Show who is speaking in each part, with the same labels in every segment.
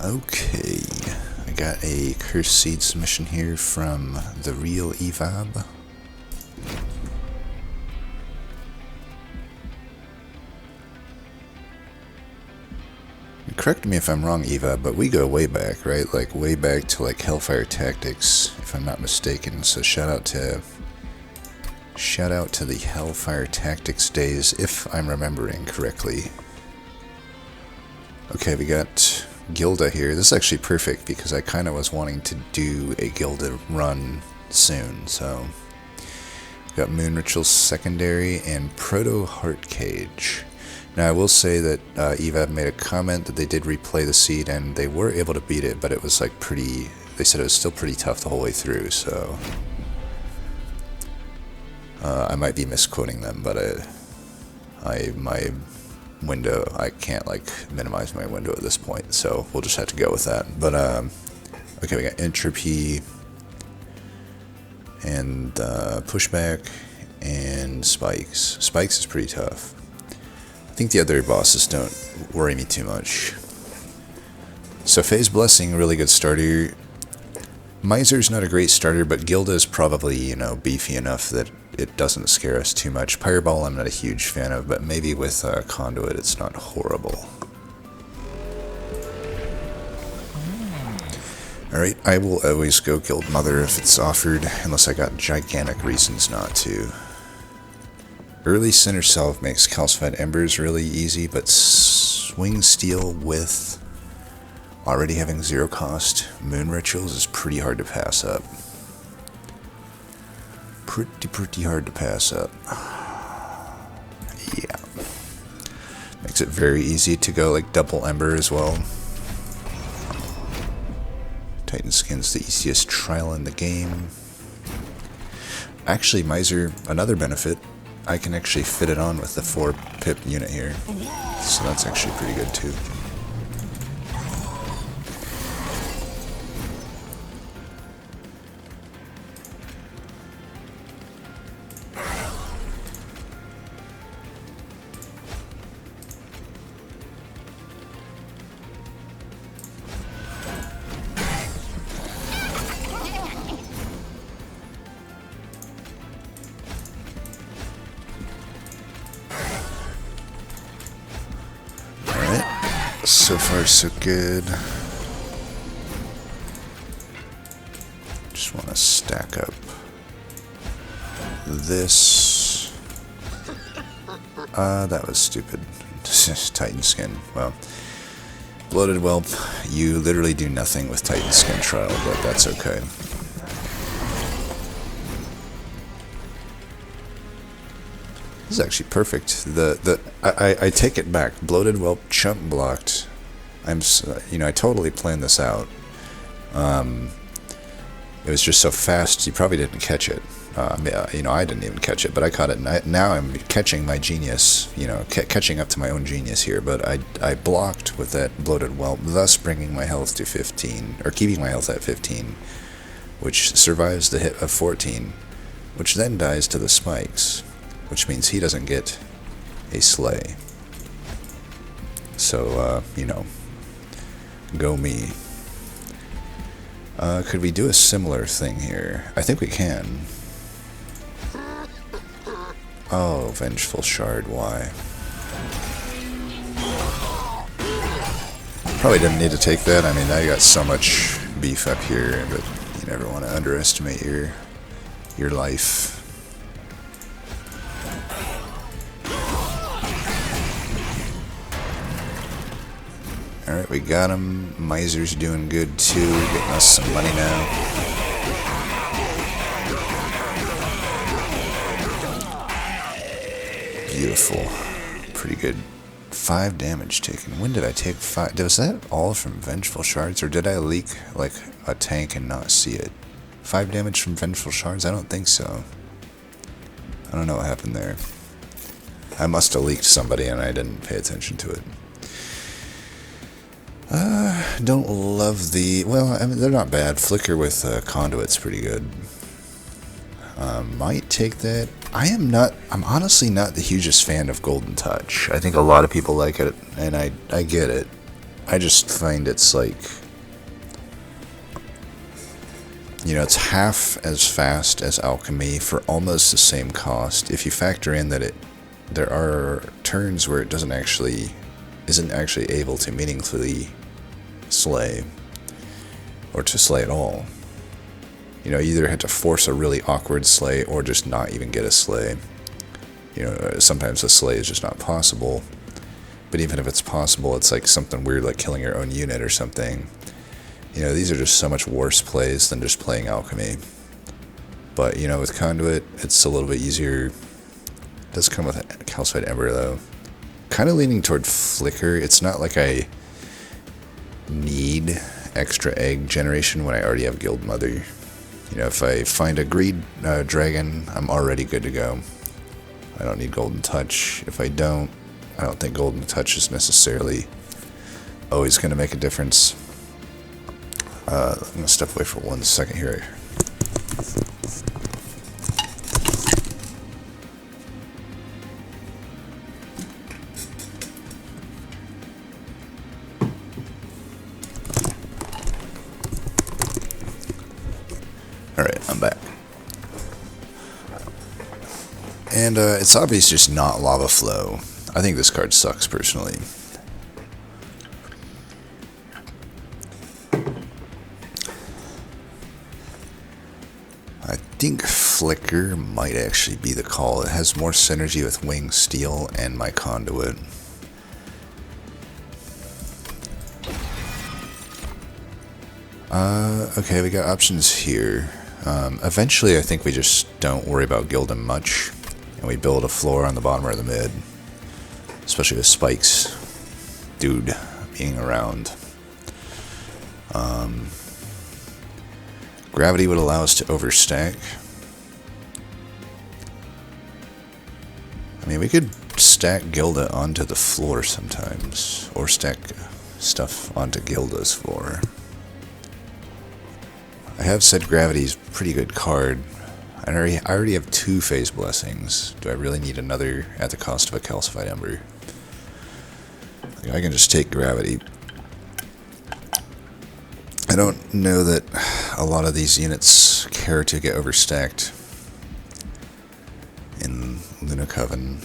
Speaker 1: Okay, I got a Cursed Seed submission here from the real Evab. Correct me if I'm wrong, Evab, but we go way back, right? Like way back to like Hellfire Tactics, if I'm not mistaken. So shout out to the Hellfire Tactics days, if I'm remembering correctly. Okay, we got Gilda here. This is actually perfect because I kind of was wanting to do a Gilda run soon. So we got Moon Ritual Secondary and Proto Heart Cage. Now I will say that Evab made a comment that they did replay the seed and they were able to beat it, but it was like pretty. They said it was still pretty tough the whole way through. So I might be misquoting them, but my window, I can't like minimize my window at this point, so we'll just have to go with that. But okay, we got Entropy and Pushback and Spikes. Spikes is pretty tough. I think the other bosses don't worry me too much. So Phase Blessing, really good starter. Miser's not a great starter, but Gilda is probably, you know, beefy enough that it doesn't scare us too much. Fireball I'm not a huge fan of, but maybe with Conduit it's not horrible. Alright, I will always go Guild Mother if it's offered, unless I got gigantic reasons not to. Early Center Salve makes Calcified Embers really easy, but Swing Steel with already having 0 cost Moon Rituals is pretty hard to pass up. Pretty hard to pass up. Yeah. Makes it very easy to go like double Ember as well. Titan Skin's the easiest trial in the game. Actually, Miser, another benefit, I can actually fit it on with the 4 pip unit here. So that's actually pretty good too. So far, so good. Just want to stack up this. That was stupid. Titan Skin. Well, Bloated Whelp, you literally do nothing with Titan Skin Trial, but that's okay. This is actually perfect. I take it back. Bloated Whelp chump blocked. I totally planned this out. It was just so fast. You probably didn't catch it. I didn't even catch it, but I caught it. Now I'm catching my genius. Catching up to my own genius here. But I blocked with that Bloated Whelp, thus bringing my health to 15, or keeping my health at 15, which survives the hit of 14, which then dies to the spikes, which means he doesn't get a slay. So, go me. Could we do a similar thing here? I think we can. Oh, Vengeful Shard, why? Probably didn't need to take that. I mean, I got so much beef up here, but you never want to underestimate your life. Alright, we got him. Miser's doing good too, getting us some money now. Beautiful. Pretty good. 5 damage taken. When did I take 5? Was that all from Vengeful Shards, or did I leak like a tank and not see it? 5 damage from Vengeful Shards? I don't think so. I don't know what happened there. I must have leaked somebody and I didn't pay attention to it. Don't love the... Well, I mean, they're not bad. Flicker with Conduit's pretty good. Might take that. I'm honestly not the hugest fan of Golden Touch. I think a lot of people like it, and I get it. I just find it's like, you know, it's half as fast as alchemy for almost the same cost. If you factor in that there are turns where it isn't actually able to meaningfully slay, or to slay at all. You know, you either had to force a really awkward slay or just not even get a slay. You know, sometimes a slay is just not possible. But even if it's possible, it's like something weird like killing your own unit or something. You know, these are just so much worse plays than just playing alchemy. But, you know, with Conduit, it's a little bit easier. It does come with a Calcified Ember, though. Kind of leaning toward Flicker. It's not like I need extra egg generation when I already have Guild Mother. You know, if I find a Greed Dragon, I'm already good to go. I don't need Golden Touch. If I don't think Golden Touch is necessarily always going to make a difference. I'm going to step away for 1 second here. Alright, I'm back. And it's obvious just not Lava Flow. I think this card sucks, personally. I think Flicker might actually be the call. It has more synergy with Wing Steel and my Conduit. Okay, we got options here. Eventually, I think we just don't worry about Gildem much, and we build a floor on the bottom or the mid, especially with Spike's dude being around. Gravity would allow us to overstack. I mean, we could stack Gilda onto the floor sometimes, or stack stuff onto Gilda's floor. I have said Gravity's a pretty good card. I already have 2 Phase Blessings. Do I really need another at the cost of a Calcified Ember? I can just take Gravity. I don't know that a lot of these units care to get overstacked in Luna Coven.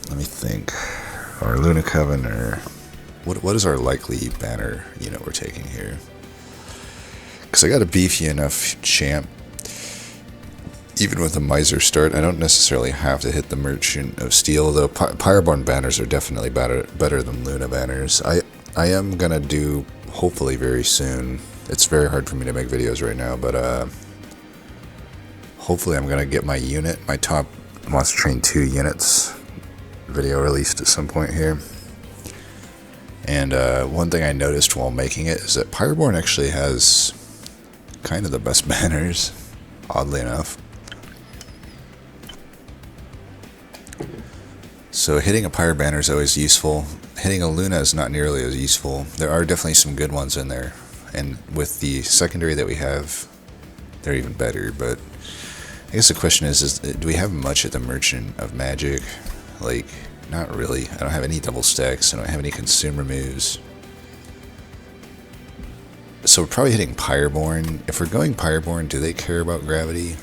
Speaker 1: Let me think. Or Luna Coven, or what is our likely banner unit we're taking here? Because I got a beefy enough champ. Even with a Miser start, I don't necessarily have to hit the Merchant of Steel, though Pyroborn banners are definitely better than Luna banners. I am going to do, hopefully very soon, it's very hard for me to make videos right now, but hopefully I'm going to get my unit, my top Monster Train 2 units video released at some point here. And one thing I noticed while making it is that Pyroborn actually has kind of the best banners, oddly enough. So hitting a Pyro banner is always useful. Hitting a Luna is not nearly as useful. There are definitely some good ones in there. And with the secondary that we have, they're even better. But I guess the question is do we have much at the Merchant of Magic? Like, not really. I don't have any double stacks. I don't have any consumer moves. So we're probably hitting Pyroborn. If we're going Pyroborn, do they care about Gravity?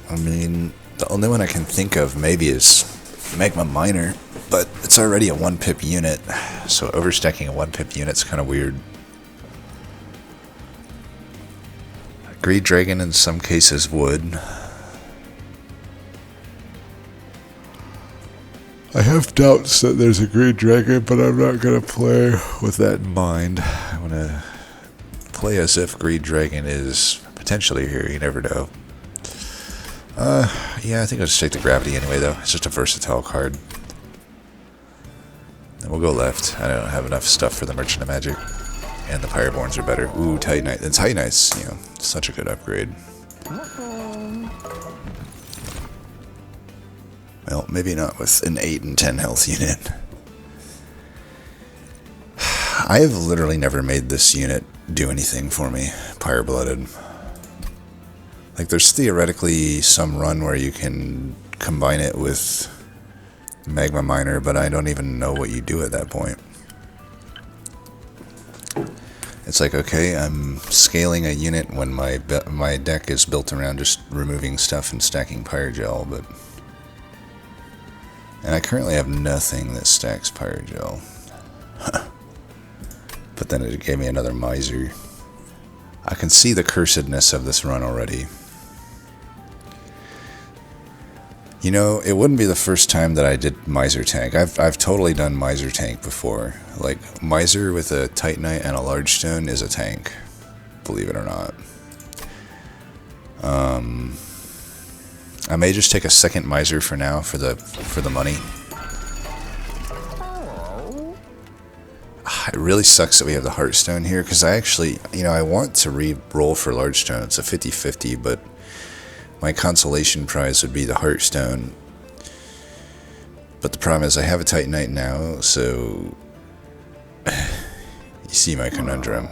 Speaker 1: I mean, the only one I can think of maybe is Magma Miner, but it's already a 1-pip unit, so overstacking a 1-pip unit's kind of weird. Greed Dragon in some cases would. I have doubts that there's a Greed Dragon, but I'm not going to play with that in mind. I want to play as if Greed Dragon is potentially here, you never know. Yeah, I think I'll just take the Gravity anyway, though. It's just a versatile card. And we'll go left. I don't have enough stuff for the Merchant of Magic. And the Pyroborns are better. Ooh, Titanite. And Titanite's, you know, such a good upgrade. Well, maybe not with an 8 and 10 health unit. I have literally never made this unit do anything for me, Pyro-Blooded. Like, there's theoretically some run where you can combine it with magma miner, but I don't even know what you do at that point. It's like, okay, I'm scaling a unit when my deck is built around just removing stuff and stacking pyrogel, but... And I currently have nothing that stacks pyrogel. But then it gave me another miser. I can see the cursedness of this run already. You know, it wouldn't be the first time that I did Miser Tank. I've totally done Miser Tank before. Like, Miser with a Titanite and a Large Stone is a tank. Believe it or not. I may just take a second Miser for now for the money. It really sucks that we have the Heartstone here, because I actually, you know, I want to re-roll for Large Stone. It's a 50-50, but my consolation prize would be the Heartstone. But the problem is I have a Titanite now, so you see my conundrum.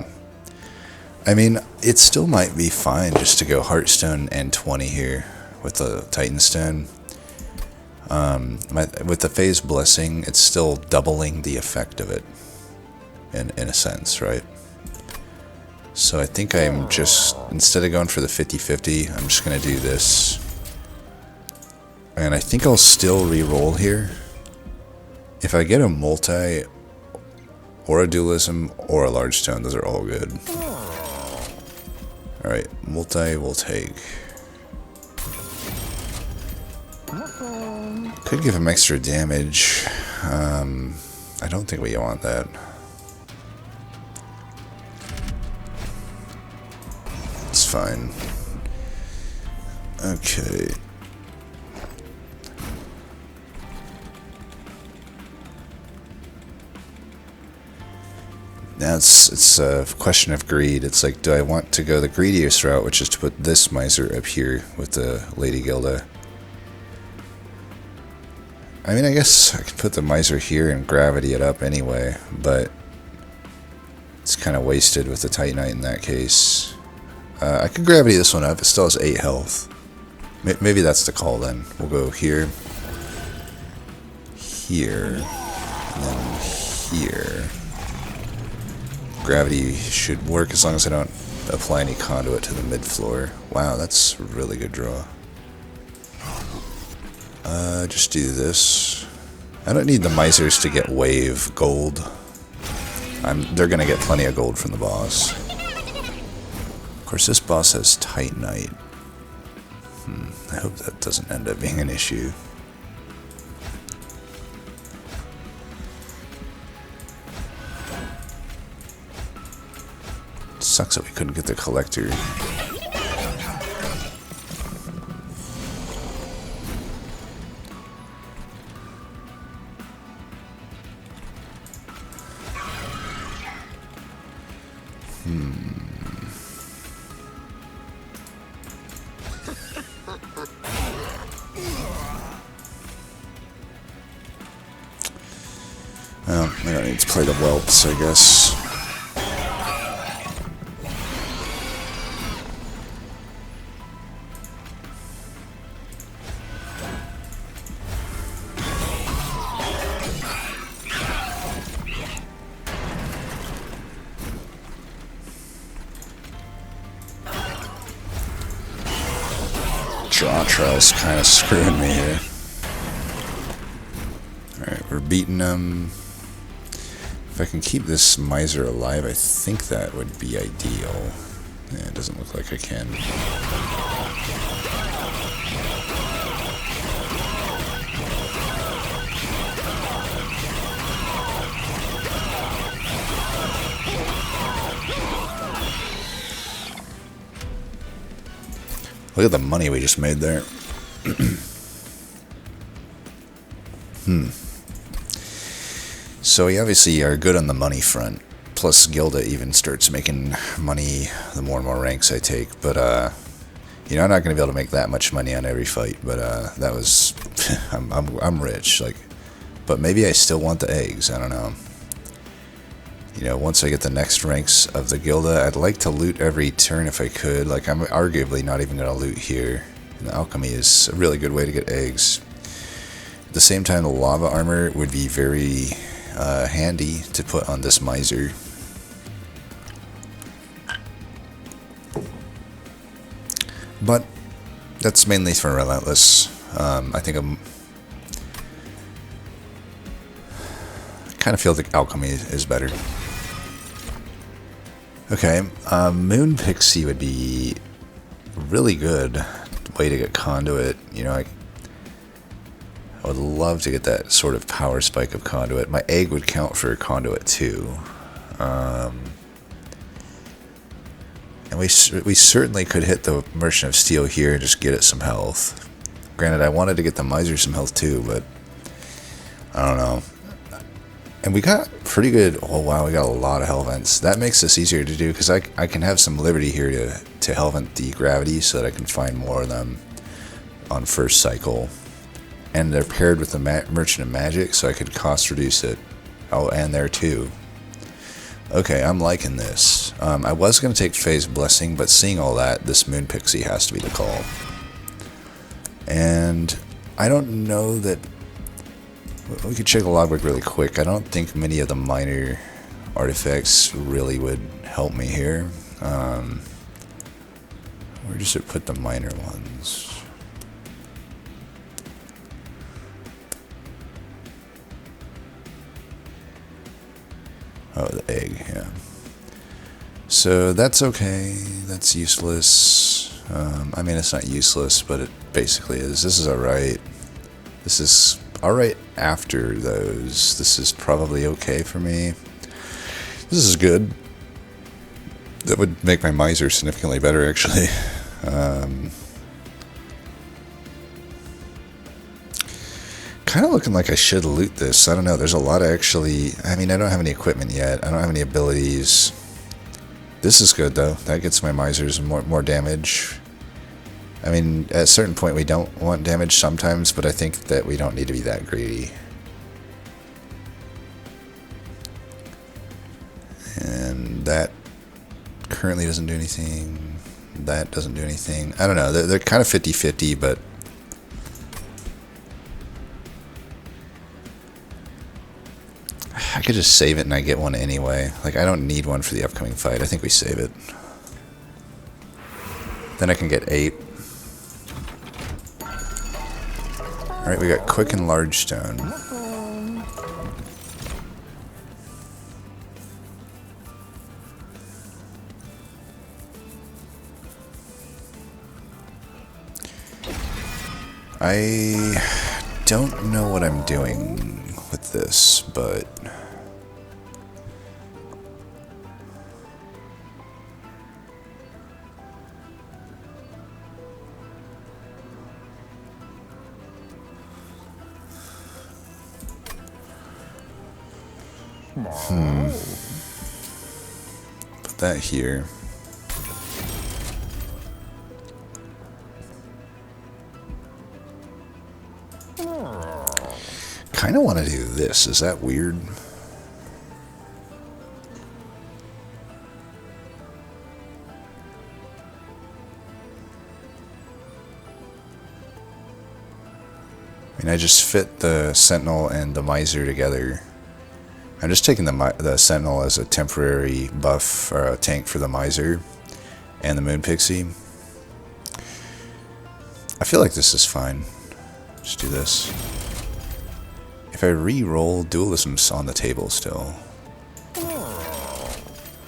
Speaker 1: I mean, it still might be fine just to go Heartstone and 20 here with the Titanstone. With the Phase Blessing, it's still doubling the effect of it, in a sense, right? So I think I'm just, instead of going for the 50-50, I'm just going to do this. And I think I'll still re-roll here. If I get a multi, or a dualism, or a large stone, those are all good. Alright, multi will take. Could give him extra damage. I don't think we want that. It's fine. Okay. Now it's a question of greed. It's like, do I want to go the greediest route, which is to put this miser up here with the Lady Gilda? I mean, I guess I could put the miser here and gravity it up anyway, but it's kind of wasted with the Titanite in that case. I could gravity this one up. It still has 8 health. Maybe that's the call then. We'll go here, here, and then here. Gravity should work as long as I don't apply any conduit to the mid-floor. Wow, that's a really good draw. Just do this. I don't need the misers to get wave gold. They're gonna get plenty of gold from the boss. Of course, this boss has Titanite. I hope that doesn't end up being an issue. Sucks that we couldn't get the collector. Well, I don't need to play the whelps, I guess. Drawtra's kind of screwing me here. Alright, we're beating them. If I can keep this miser alive, I think that would be ideal. Yeah, it doesn't look like I can. Look at the money we just made there. So we obviously are good on the money front. Plus Gilda even starts making money the more and more ranks I take. But, you know, I'm not going to be able to make that much money on every fight. But, that was... I'm rich. Like, but maybe I still want the eggs. I don't know. You know, once I get the next ranks of the Gilda, I'd like to loot every turn if I could. Like, I'm arguably not even going to loot here. And the alchemy is a really good way to get eggs. At the same time, the lava armor would be very handy to put on this miser. But that's mainly for Relentless. I think I kind of feel the alchemy is better. Okay, Moon Pixie would be a really good way to get Conduit. You know, I would love to get that sort of power spike of Conduit. My egg would count for Conduit too. And we certainly could hit the Merchant of Steel here and just get it some health. Granted, I wanted to get the Miser some health too, but I don't know. And we got pretty good. Oh wow, we got a lot of hell vents. That makes this easier to do because I can have some liberty here to hell vent the gravity so that I can find more of them on first cycle. And they're paired with the Merchant of Magic, so I could cost reduce it. Oh, and there too. Okay, I'm liking this. I was going to take Phase Blessing, but seeing all that, this Moon Pixie has to be the call. And I don't know that... We could check the logbook really quick. I don't think many of the minor artifacts really would help me here. Where does it put the minor ones? Oh, the egg, yeah. So that's okay. That's useless. I mean, it's not useless, but it basically is. This is alright. This is alright after those. This is probably okay for me. This is good. That would make my miser significantly better, actually. Kind of looking like I should loot this. I don't know. There's a lot of actually... I mean, I don't have any equipment yet. I don't have any abilities. This is good, though. That gets my misers more damage. I mean, at a certain point, we don't want damage sometimes, but I think that we don't need to be that greedy. And that currently doesn't do anything. That doesn't do anything. I don't know. They're kind of 50-50, but... I could just save it and I get one anyway. Like, I don't need one for the upcoming fight. I think we save it. Then I can get 8. Alright, we got Quick and Large Stone. I don't know what I'm doing with this, but... Put that here. Kind of want to do this. Is that weird? I mean, I just fit the Sentinel and the Miser together. I'm just taking the Sentinel as a temporary buff or a tank for the Miser and the Moon Pixie. I feel like this is fine. Just do this. If I re-roll, Dualism's on the table still.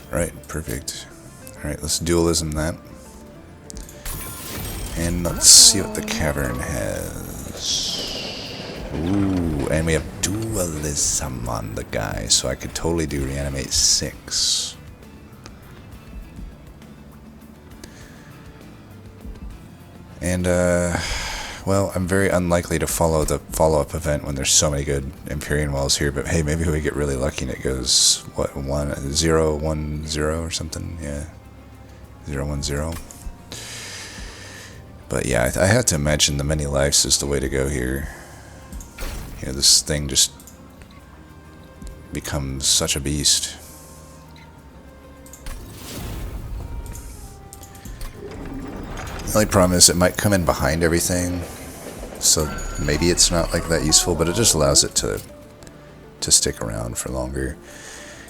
Speaker 1: Right, perfect. Alright, let's Dualism that. And let's see what the Cavern has. Ooh, and we have Dualism on the guy, so I could totally do Reanimate 6. And, well, I'm very unlikely to follow the follow-up event when there's so many good Empyrean Wells here, but hey, maybe we get really lucky and it goes, what, 0-1-0 or something? Yeah, 0-1-0. But yeah, I have to imagine the many lives is the way to go here. You know, this thing just becomes such a beast. The only problem is it might come in behind everything. so maybe it's not like that useful, but it just allows it to stick around for longer.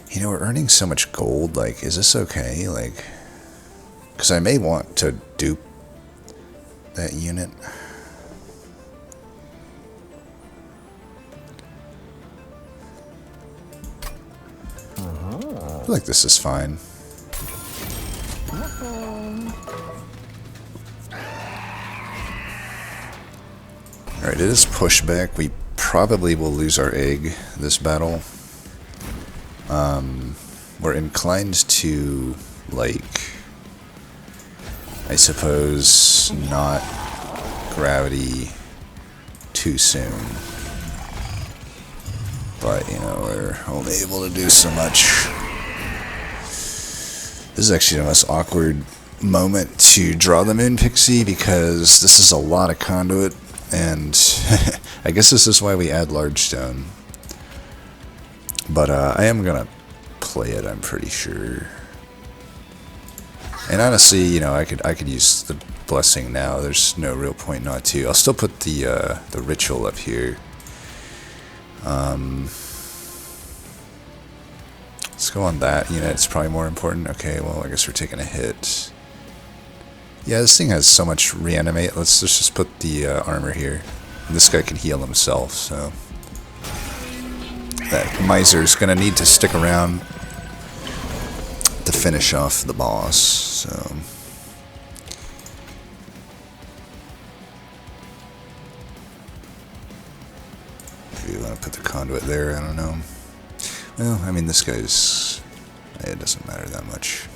Speaker 1: You know, we're earning so much gold, like, is this okay? Like, because I may want to dupe that unit. I feel like this is fine. Alright, it is pushback. We probably will lose our egg this battle. We're inclined to, like, I suppose, not gravity too soon. But, you know, we're only able to do so much. This is actually the most awkward moment to draw the Moon Pixie because this is a lot of conduit, and I guess this is why we add large stone. But I am gonna play it, I'm pretty sure. And honestly, you know, I could use the blessing now. There's no real point not to. I'll still put the ritual up here. Let's go on that unit. It's probably more important. Okay, well, I guess we're taking a hit. Yeah, this thing has so much reanimate. Let's just put the armor here. And this guy can heal himself, so that miser's gonna need to stick around to finish off the boss. So maybe we want to put the conduit there. I don't know. Well, I mean, this guy's... it doesn't matter that much.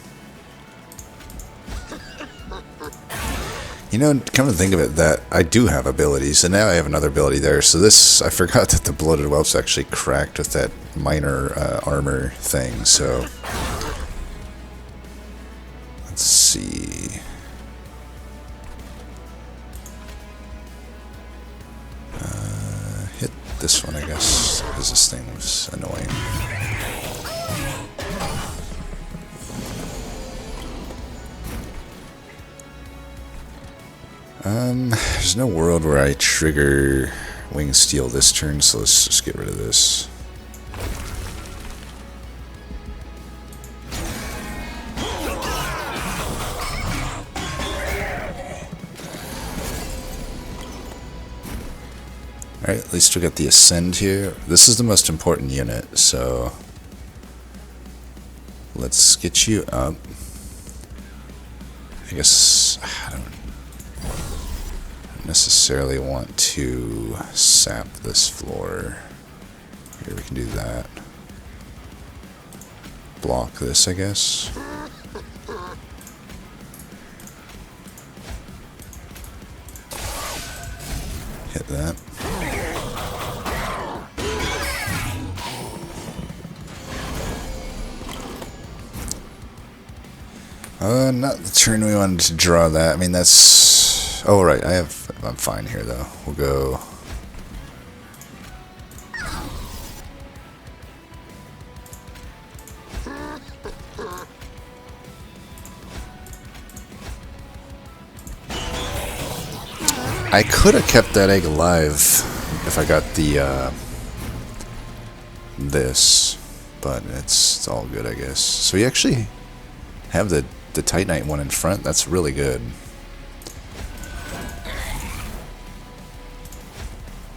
Speaker 1: You know, come to think of it, that I do have abilities, and now I have another ability there. So this, I forgot that the Bloated Whelp's actually cracked with that minor armor thing, so... let's see... hit this one, I guess, because this thing was annoying. There's no world where I trigger Wing Steel this turn, so let's just get rid of this. Alright, at least we got the Ascend here. This is the most important unit, so let's get you up. I guess I don't necessarily want to sap this floor. Here, we can do that. Block this, I guess. Hit that. Not the turn we wanted to draw that. I mean, that's... oh, right. I'm fine here, though. We'll go... I could have kept that egg alive if I got the, this, but it's all good, I guess. So we actually have the Titanite one in front. That's really good.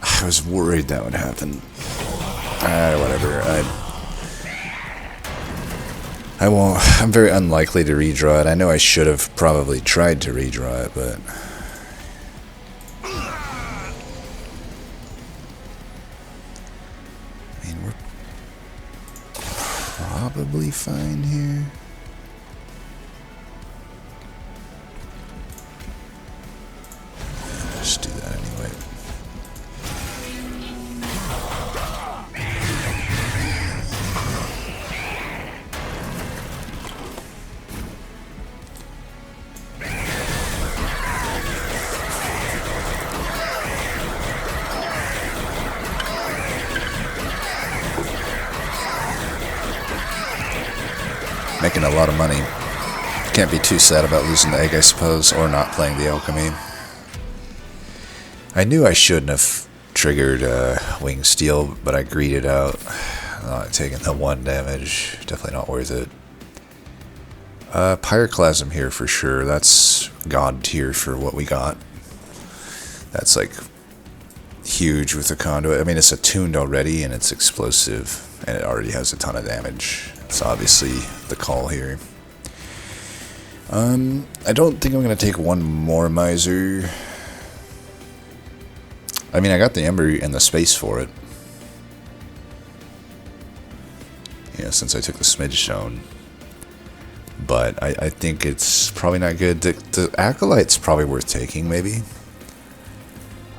Speaker 1: I was worried that would happen. Whatever. I won't. I'm very unlikely to redraw it. I know I should have probably tried to redraw it, but... I mean, we're probably fine here. Just do that anyway. Making a lot of money. Can't be too sad about losing the egg, I suppose, or not playing the alchemy. I knew I shouldn't have triggered Wing Steel, but I greeded out. Not taking the 1 damage. Definitely not worth it. Pyroclasm here for sure. That's god tier for what we got. That's like huge with the conduit. I mean, it's attuned already and it's explosive and it already has a ton of damage. It's obviously the call here. I don't think I'm going to take one more Miser. I mean, I got the Ember and the space for it. Yeah, since I took the Smidge Stone. But I think it's probably not good. The Acolyte's probably worth taking, maybe.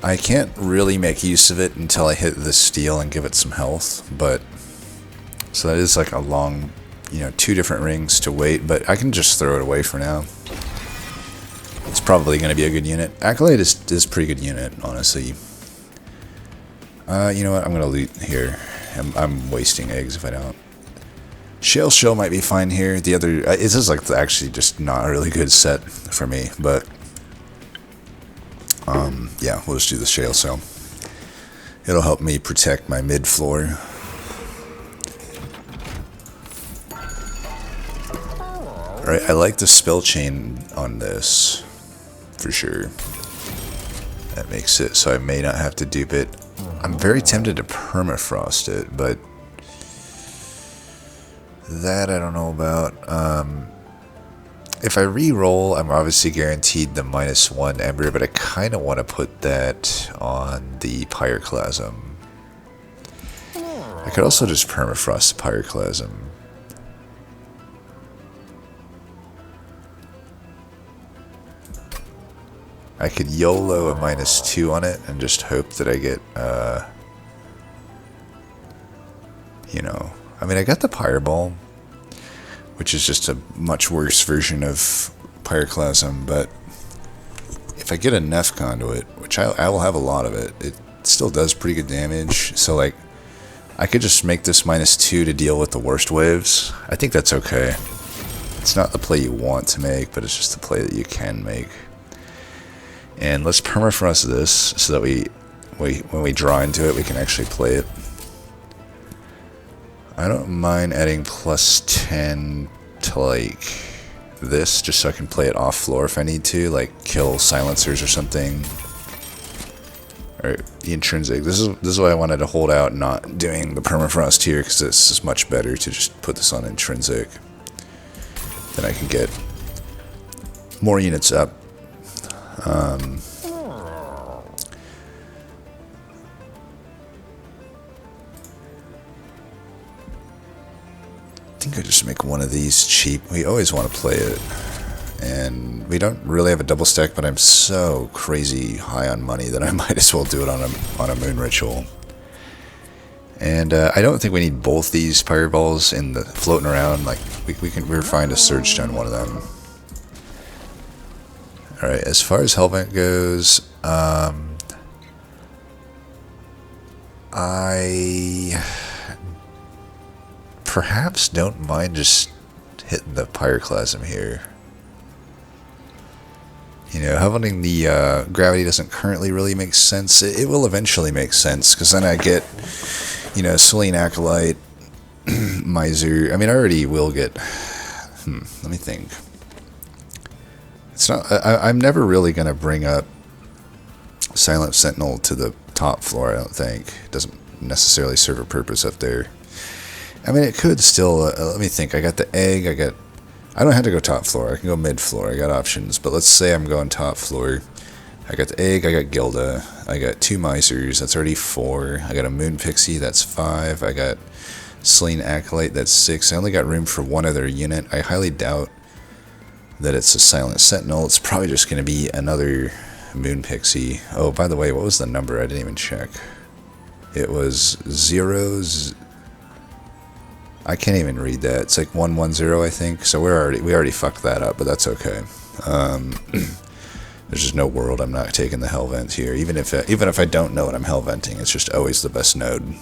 Speaker 1: I can't really make use of it until I hit the steel and give it some health, but... So that is like a long, 2 different rings to wait, but I can just throw it away for now. It's probably going to be a good unit. Acolyte is a pretty good unit, honestly. You know what? I'm going to loot here. I'm wasting eggs if I don't. Shale Shell might be fine here. The other... this is like actually just not a really good set for me, but... yeah, we'll just do the Shale Shell. It'll help me protect my mid-floor. Alright, I like the spell chain on this, for sure. That makes it so I may not have to dupe it. I'm very tempted to permafrost it, but... that I don't know about. If I re-roll, I'm obviously guaranteed the -1 Ember, but I kind of want to put that on the Pyroclasm. I could also just permafrost the Pyroclasm. I could YOLO a -2 on it and just hope that I get, I mean, I got the Pyreball, which is just a much worse version of Pyroclasm, but if I get a Neff Conduit, which I will have a lot of it, it still does pretty good damage, so like, I could just make this -2 to deal with the worst waves. I think that's okay. It's not the play you want to make, but it's just the play that you can make. And let's permafrost this, so that when we draw into it, we can actually play it. I don't mind adding +10 to like this, just so I can play it off floor if I need to, like kill silencers or something. Alright, the intrinsic. This is why I wanted to hold out not doing the permafrost here, because this is much better to just put this on intrinsic. Then I can get more units up. I think I just make one of these cheap. We always want to play it. And we don't really have a double stack, but I'm so crazy high on money that I might as well do it on a moon ritual. And I don't think we need both these Pyreballs in the floating around. Like we're fine to Surge Stone one of them. Alright, as far as Hellvent goes, I perhaps don't mind just hitting the Pyroclasm here. Having the gravity doesn't currently really make sense. It will eventually make sense, because then I get, Selene Acolyte, Miser. I mean, I already will get... let me think. It's not... I'm never really going to bring up Silent Sentinel to the top floor, I don't think. It doesn't necessarily serve a purpose up there. I mean, it could still... let me think. I got the egg, I don't have to go top floor. I can go mid floor. I got options. But let's say I'm going top floor. I got the egg. I got Gilda. I got 2 Misers. That's already 4. I got a Moon Pixie. That's 5. I got Selene Acolyte. That's 6. I only got room for one other unit. I highly doubt that it's a Silent Sentinel. It's probably just going to be another Moon Pixie. Oh, by the way, what was the number? I didn't even check. It was 0s. I can't even read that. It's like 110, I think. So we already fucked that up, but that's okay. There's just no world I'm not taking the Hellvent here. Even if I don't know what I'm Hellventing, it's just always the best node,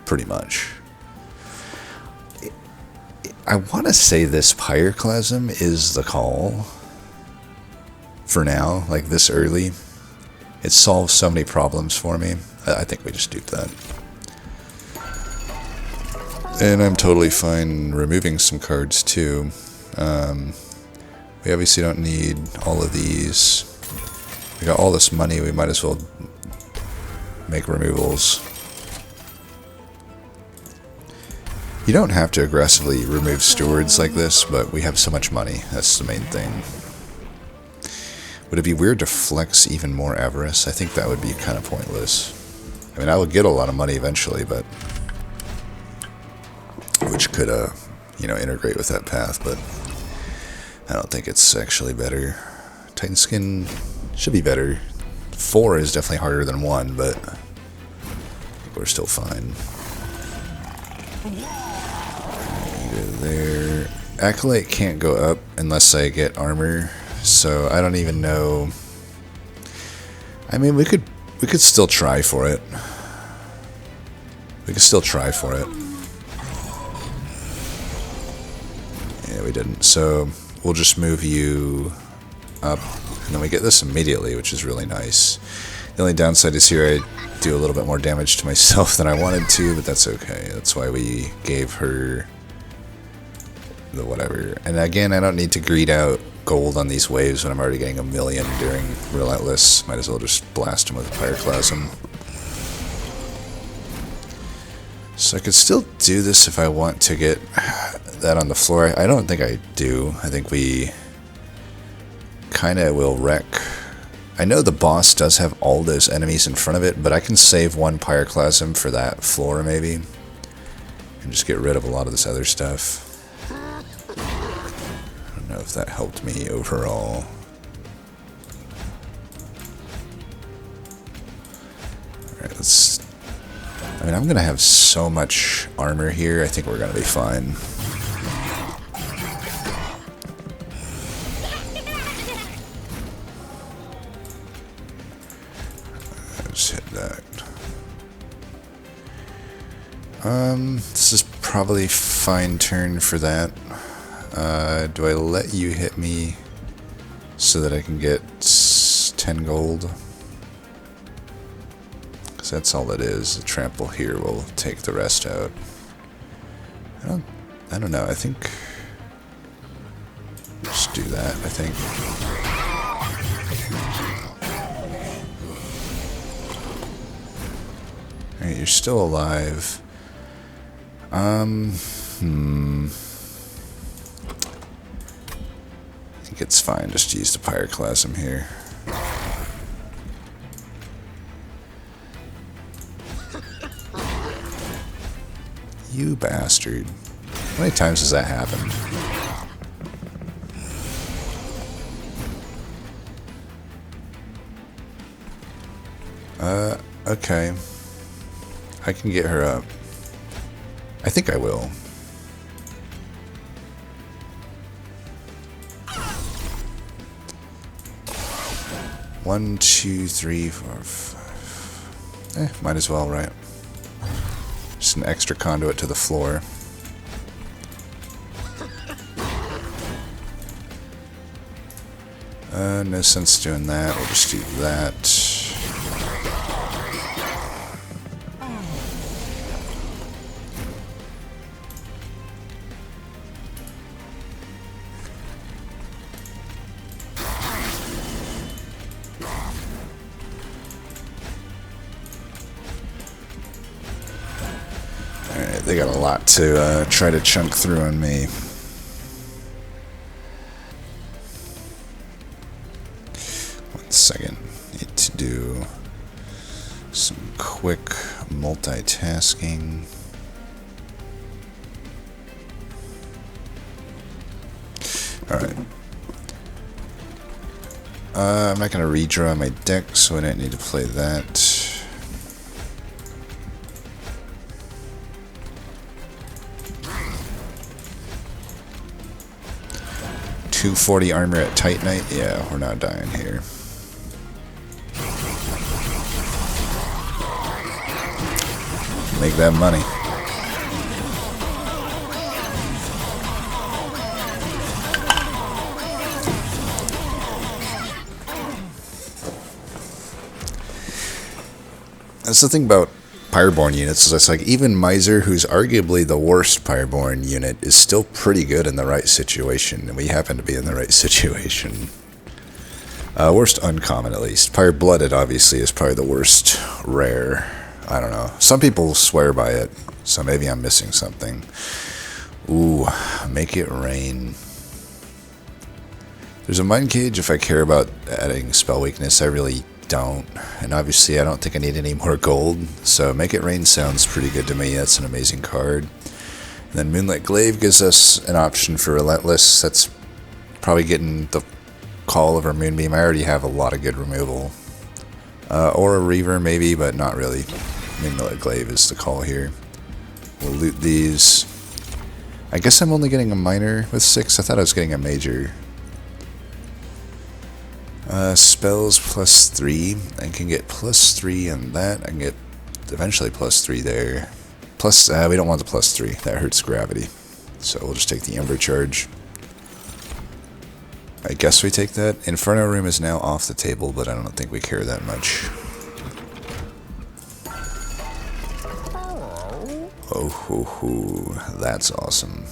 Speaker 1: pretty much. I want to say this Pyroclasm is the call for now, like this early. It solves so many problems for me. I think we just dupe that. And I'm totally fine removing some cards too. We obviously don't need all of these. We got all this money, we might as well make removals. You don't have to aggressively remove stewards like this, but we have so much money. That's the main thing. Would it be weird to flex even more avarice? I think that would be kind of pointless. I mean, I would get a lot of money eventually, but which could, you know, integrate with that path, but I don't think it's actually better. Titan Skin should be better. 4 is definitely harder than 1, but I think we're still fine. There. Acolyte can't go up unless I get armor, so I don't even know. I mean, we could still try for it. We could still try for it. Yeah, we didn't. So we'll just move you up, and then we get this immediately, which is really nice. The only downside is here I do a little bit more damage to myself than I wanted to, but that's okay. That's why we gave her the whatever. And again, I don't need to greed out gold on these waves when I'm already getting a million during Relentless. Might as well just blast them with Pyroclasm. So I could still do this if I want to get that on the floor. I don't think I do. I think we kind of will wreck. I know the boss does have all those enemies in front of it, but I can save one Pyroclasm for that floor maybe, and just get rid of a lot of this other stuff. I don't know if that helped me overall. Alright, let's... I mean, I'm going to have so much armor here, I think we're going to be fine. Just hit that. This is probably fine turn for that. Do I let you hit me so that I can get 10 gold? Because that's all it is. The trample here will take the rest out. I don't know. I think just do that, I think. Alright, you're still alive. I think it's fine just to use the Pyroclasm here. You bastard. How many times has that happened? Okay. I can get her up. I think I will. One, two, three, four, five. Might as well, right? Just an extra conduit to the floor. No sense doing that. We'll just do that. They got a lot to try to chunk through on me. One second. Need to do some quick multitasking. Alright. I'm not going to redraw my deck, so I don't need to play that. 240 armor at Titanite? Yeah, we're not dying here. Make that money. That's the thing about Pyreborn units. Is it's like even Miser, who's arguably the worst Pyreborn unit, is still pretty good in the right situation, and we happen to be in the right situation. Worst uncommon, at least. Pyre Blooded, obviously, is probably the worst rare. I don't know. Some people swear by it, so maybe I'm missing something. Ooh, Make It Rain. There's a Mind Cage if I care about adding spell weakness. I really don't. And obviously, I don't think I need any more gold, so Make It Rain sounds pretty good to me. That's an amazing card. And then Moonlit Glaive gives us an option for Relentless. That's probably getting the call of our Moonbeam. I already have a lot of good removal. Or a Reaver maybe, but not really. Moonlit Glaive is the call here. We'll loot these. I guess I'm only getting a minor with 6. I thought I was getting a major. Spells +3. I can get +3 on that. I can get eventually +3 there. Plus, we don't want the +3. That hurts gravity. So we'll just take the Ember Charge. I guess we take that. Inferno Room is now off the table, but I don't think we care that much. Oh, hoo, hoo. That's awesome.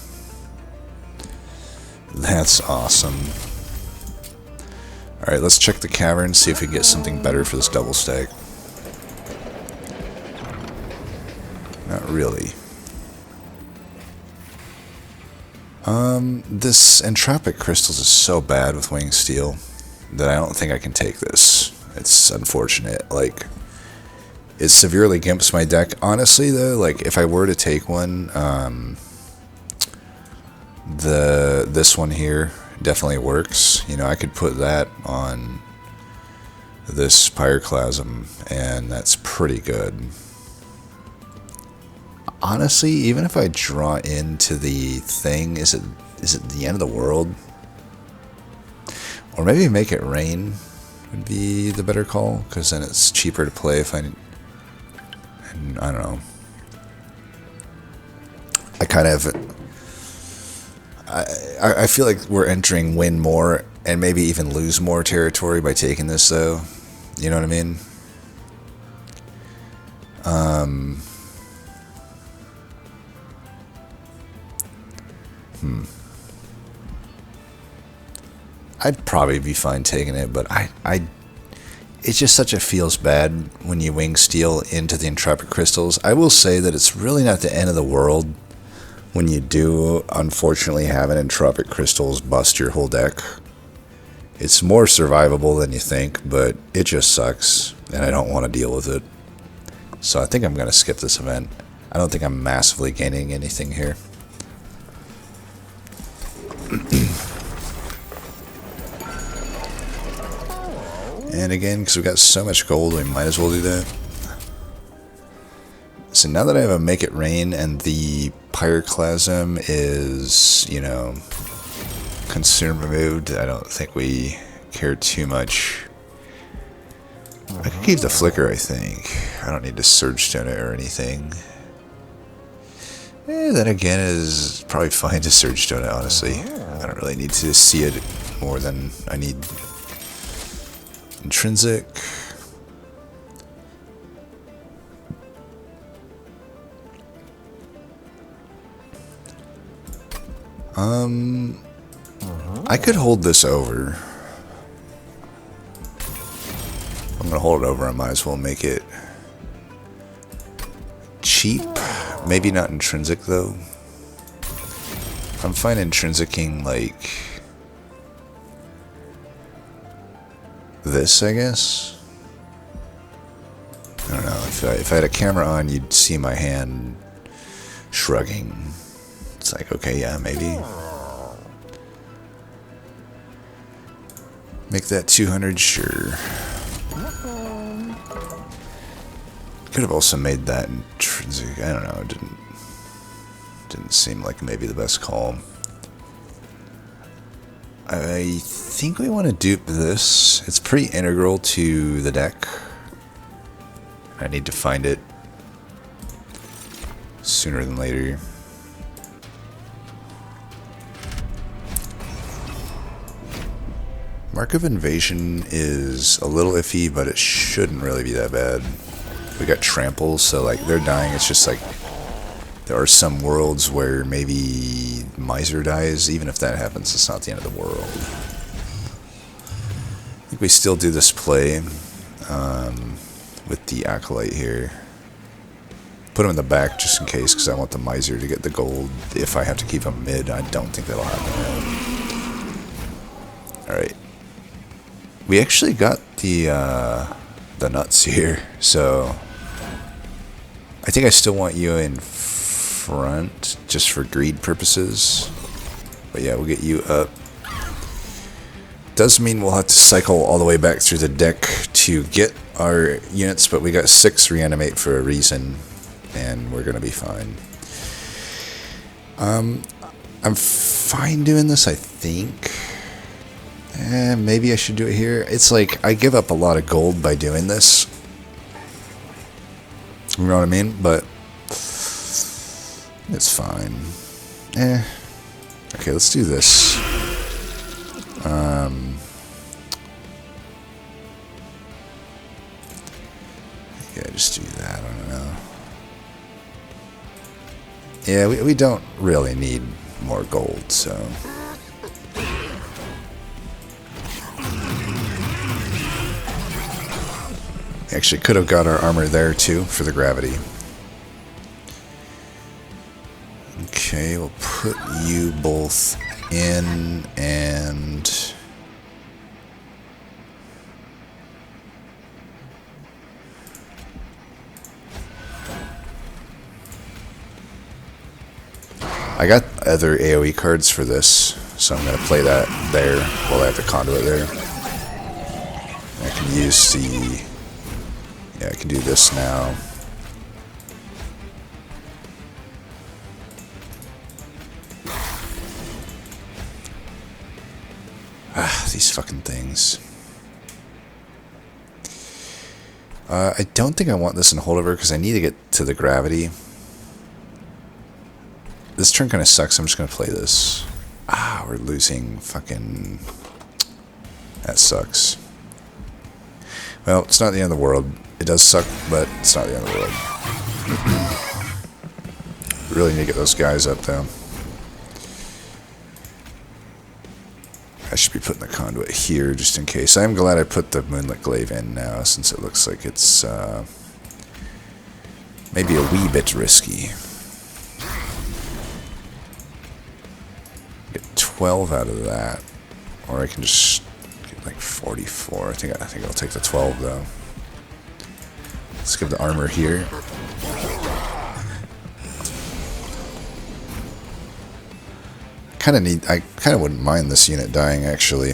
Speaker 1: That's awesome. Alright, let's check the cavern, see if we can get something better for this double stack. Not really. This Entropic Crystals is so bad with Winged Steel that I don't think I can take this. It's unfortunate. Like, it severely gimps my deck. Honestly, though, like, if I were to take one, this one here definitely works. You know, I could put that on this Pyroclasm, and that's pretty good. Honestly, even if I draw into the thing, is it the end of the world? Or maybe Make It Rain would be the better call, because then it's cheaper to play if I don't know. I kind of... I feel like we're entering win more and maybe even lose more territory by taking this, though. You know what I mean? I'd probably be fine taking it, but it's just such a feels bad when you Wing Steel into the Entropic Crystals. I will say that it's really not the end of the world when you do, unfortunately, have an Entropic Crystals bust your whole deck. It's more survivable than you think, but it just sucks, and I don't want to deal with it. So I think I'm going to skip this event. I don't think I'm massively gaining anything here. And again, because we've got so much gold, we might as well do that. So now that I have a Make It Rain and the Pyroclasm is, you know, consumed removed, I don't think we care too much. I can keep the Flicker, I think. I don't need to Surge Stone it or anything. That again is probably fine to Surge Stone it, honestly. I don't really need to see it more than I need. Intrinsic. I could hold this over. I'm gonna hold it over. I might as well make it cheap. Maybe not intrinsic though. I'm fine intrinsicing like this, I guess. I don't know. If I had a camera on, you'd see my hand shrugging. It's like, okay, yeah, maybe. Make that 200, sure. Could have also made that intrinsic. I don't know. It didn't seem like maybe the best call. I think we want to dupe this. It's pretty integral to the deck. I need to find it sooner than later. Mark of Invasion is a little iffy, but it shouldn't really be that bad. We got tramples, so like they're dying. It's just like there are some worlds where maybe Miser dies. Even if that happens, it's not the end of the world. I think we still do this play with the Acolyte here. Put him in the back just in case, because I want the Miser to get the gold. If I have to keep him mid, I don't think that'll happen. Alright. We actually got the nuts here, so I think I still want you in front just for greed purposes. But yeah, we'll get you up. Does mean we'll have to cycle all the way back through the deck to get our units, but we got 6 reanimate for a reason, and we're gonna be fine. I'm fine doing this, I think. Maybe I should do it here. It's like I give up a lot of gold by doing this. You know what I mean? But it's fine. Okay, let's do this. Yeah, just do that. I don't know. Yeah, we don't really need more gold, so. Actually, could have got our armor there too for the gravity. Okay, we'll put you both in and I got other AoE cards for this, so I'm going to play that there while I have the conduit there. I can use the... Yeah, I can do this now. These fucking things. I don't think I want this in holdover because I need to get to the gravity. This turn kind of sucks. I'm just going to play this. We're losing fucking... That sucks. Well, it's not the end of the world. It does suck, but it's not the end of the world. Really need to get those guys up, though. I should be putting the conduit here, just in case. I am glad I put the Moonlit Glaive in now, since it looks like it's maybe a wee bit risky. Get 12 out of that. Or I can just get like 44. I think I'll take the 12, though. Let's give the armor here. I kind of wouldn't mind this unit dying, actually,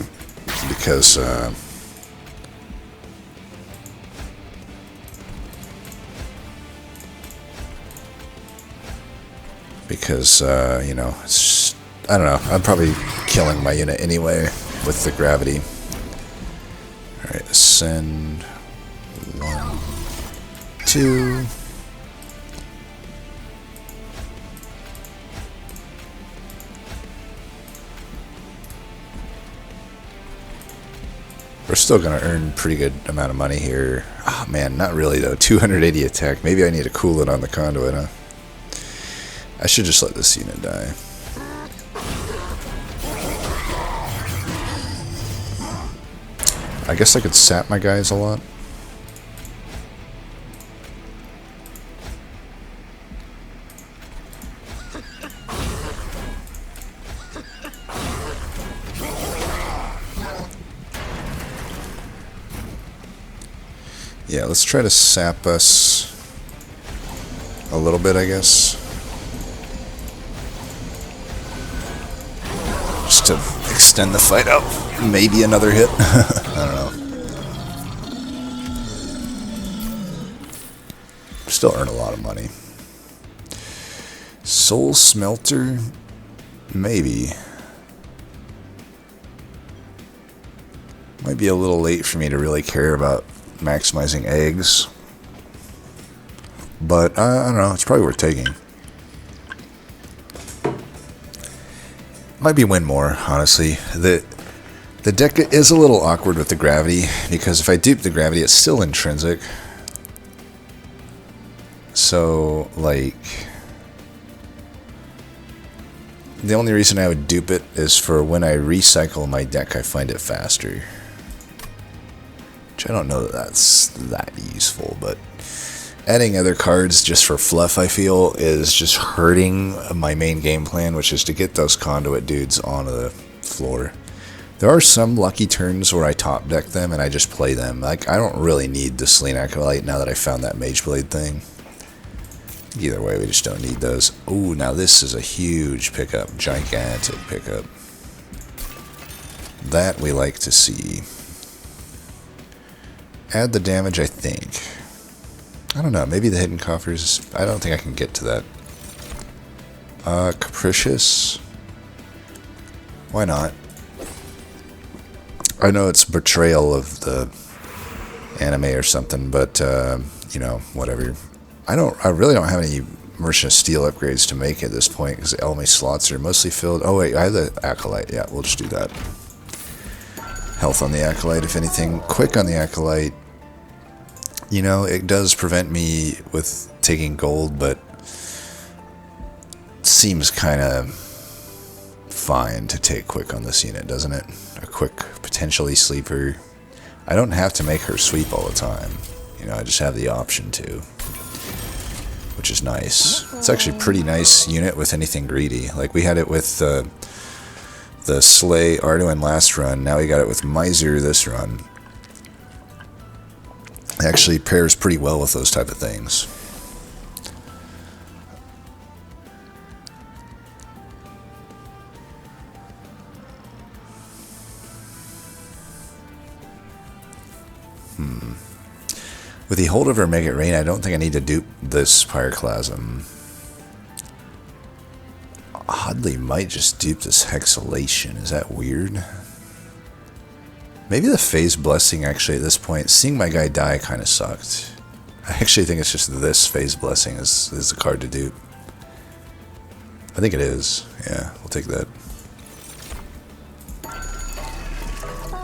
Speaker 1: because you know, it's just, I don't know. I'm probably killing my unit anyway with the gravity. All right, ascend 1, 2. We're still going to earn pretty good amount of money here. Oh man, not really though. 280 attack. Maybe I need to cool it on the conduit, huh? I should just let this unit die. I guess I could sap my guys a lot. Yeah, let's try to sap us a little bit, I guess. Just to extend the fight out. Maybe another hit. I don't know. Still earn a lot of money. Soul Smelter? Maybe. Might be a little late for me to really care about maximizing eggs, but I don't know, it's probably worth taking. Might be win more, honestly. The deck is a little awkward with the gravity, because if I dupe the gravity, it's still intrinsic. So, like, the only reason I would dupe it is for when I recycle my deck, I find it faster. Which I don't know that that's that useful, but adding other cards just for fluff, I feel, is just hurting my main game plan, which is to get those conduit dudes onto the floor. There are some lucky turns where I top deck them and I just play them. Like, I don't really need the Selene Acolyte now that I found that Mageblade thing. Either way, we just don't need those. Ooh, now this is a huge pickup. Gigantic pickup. That we like to see. Add the damage, I think. I don't know, maybe the hidden coffers. I don't think I can get to that. Capricious. Why not? I know it's betrayal of the anime or something, but you know, whatever. I really don't have any Merchant of Steel upgrades to make at this point because all my slots are mostly filled. Oh wait, I have the Acolyte. Yeah, we'll just do that. Health on the Acolyte, if anything. Quick on the Acolyte. You know, it does prevent me with taking gold, but it seems kind of fine to take quick on this unit, doesn't it? A quick, potentially sleeper. I don't have to make her sweep all the time. You know, I just have the option to, which is nice. It's actually a pretty nice unit with anything greedy. Like, we had it with the Slay Arduin last run. Now we got it with Miser this run. It actually pairs pretty well with those type of things. With the holdover Make It Rain, I don't think I need to dupe this Pyroclasm. Oddly, might just dupe this Hexalation. Is that weird? Maybe the Phase Blessing, actually, at this point. Seeing my guy die kind of sucked. I actually think it's just this Phase Blessing is the card to dupe. I think it is. Yeah, we'll take that.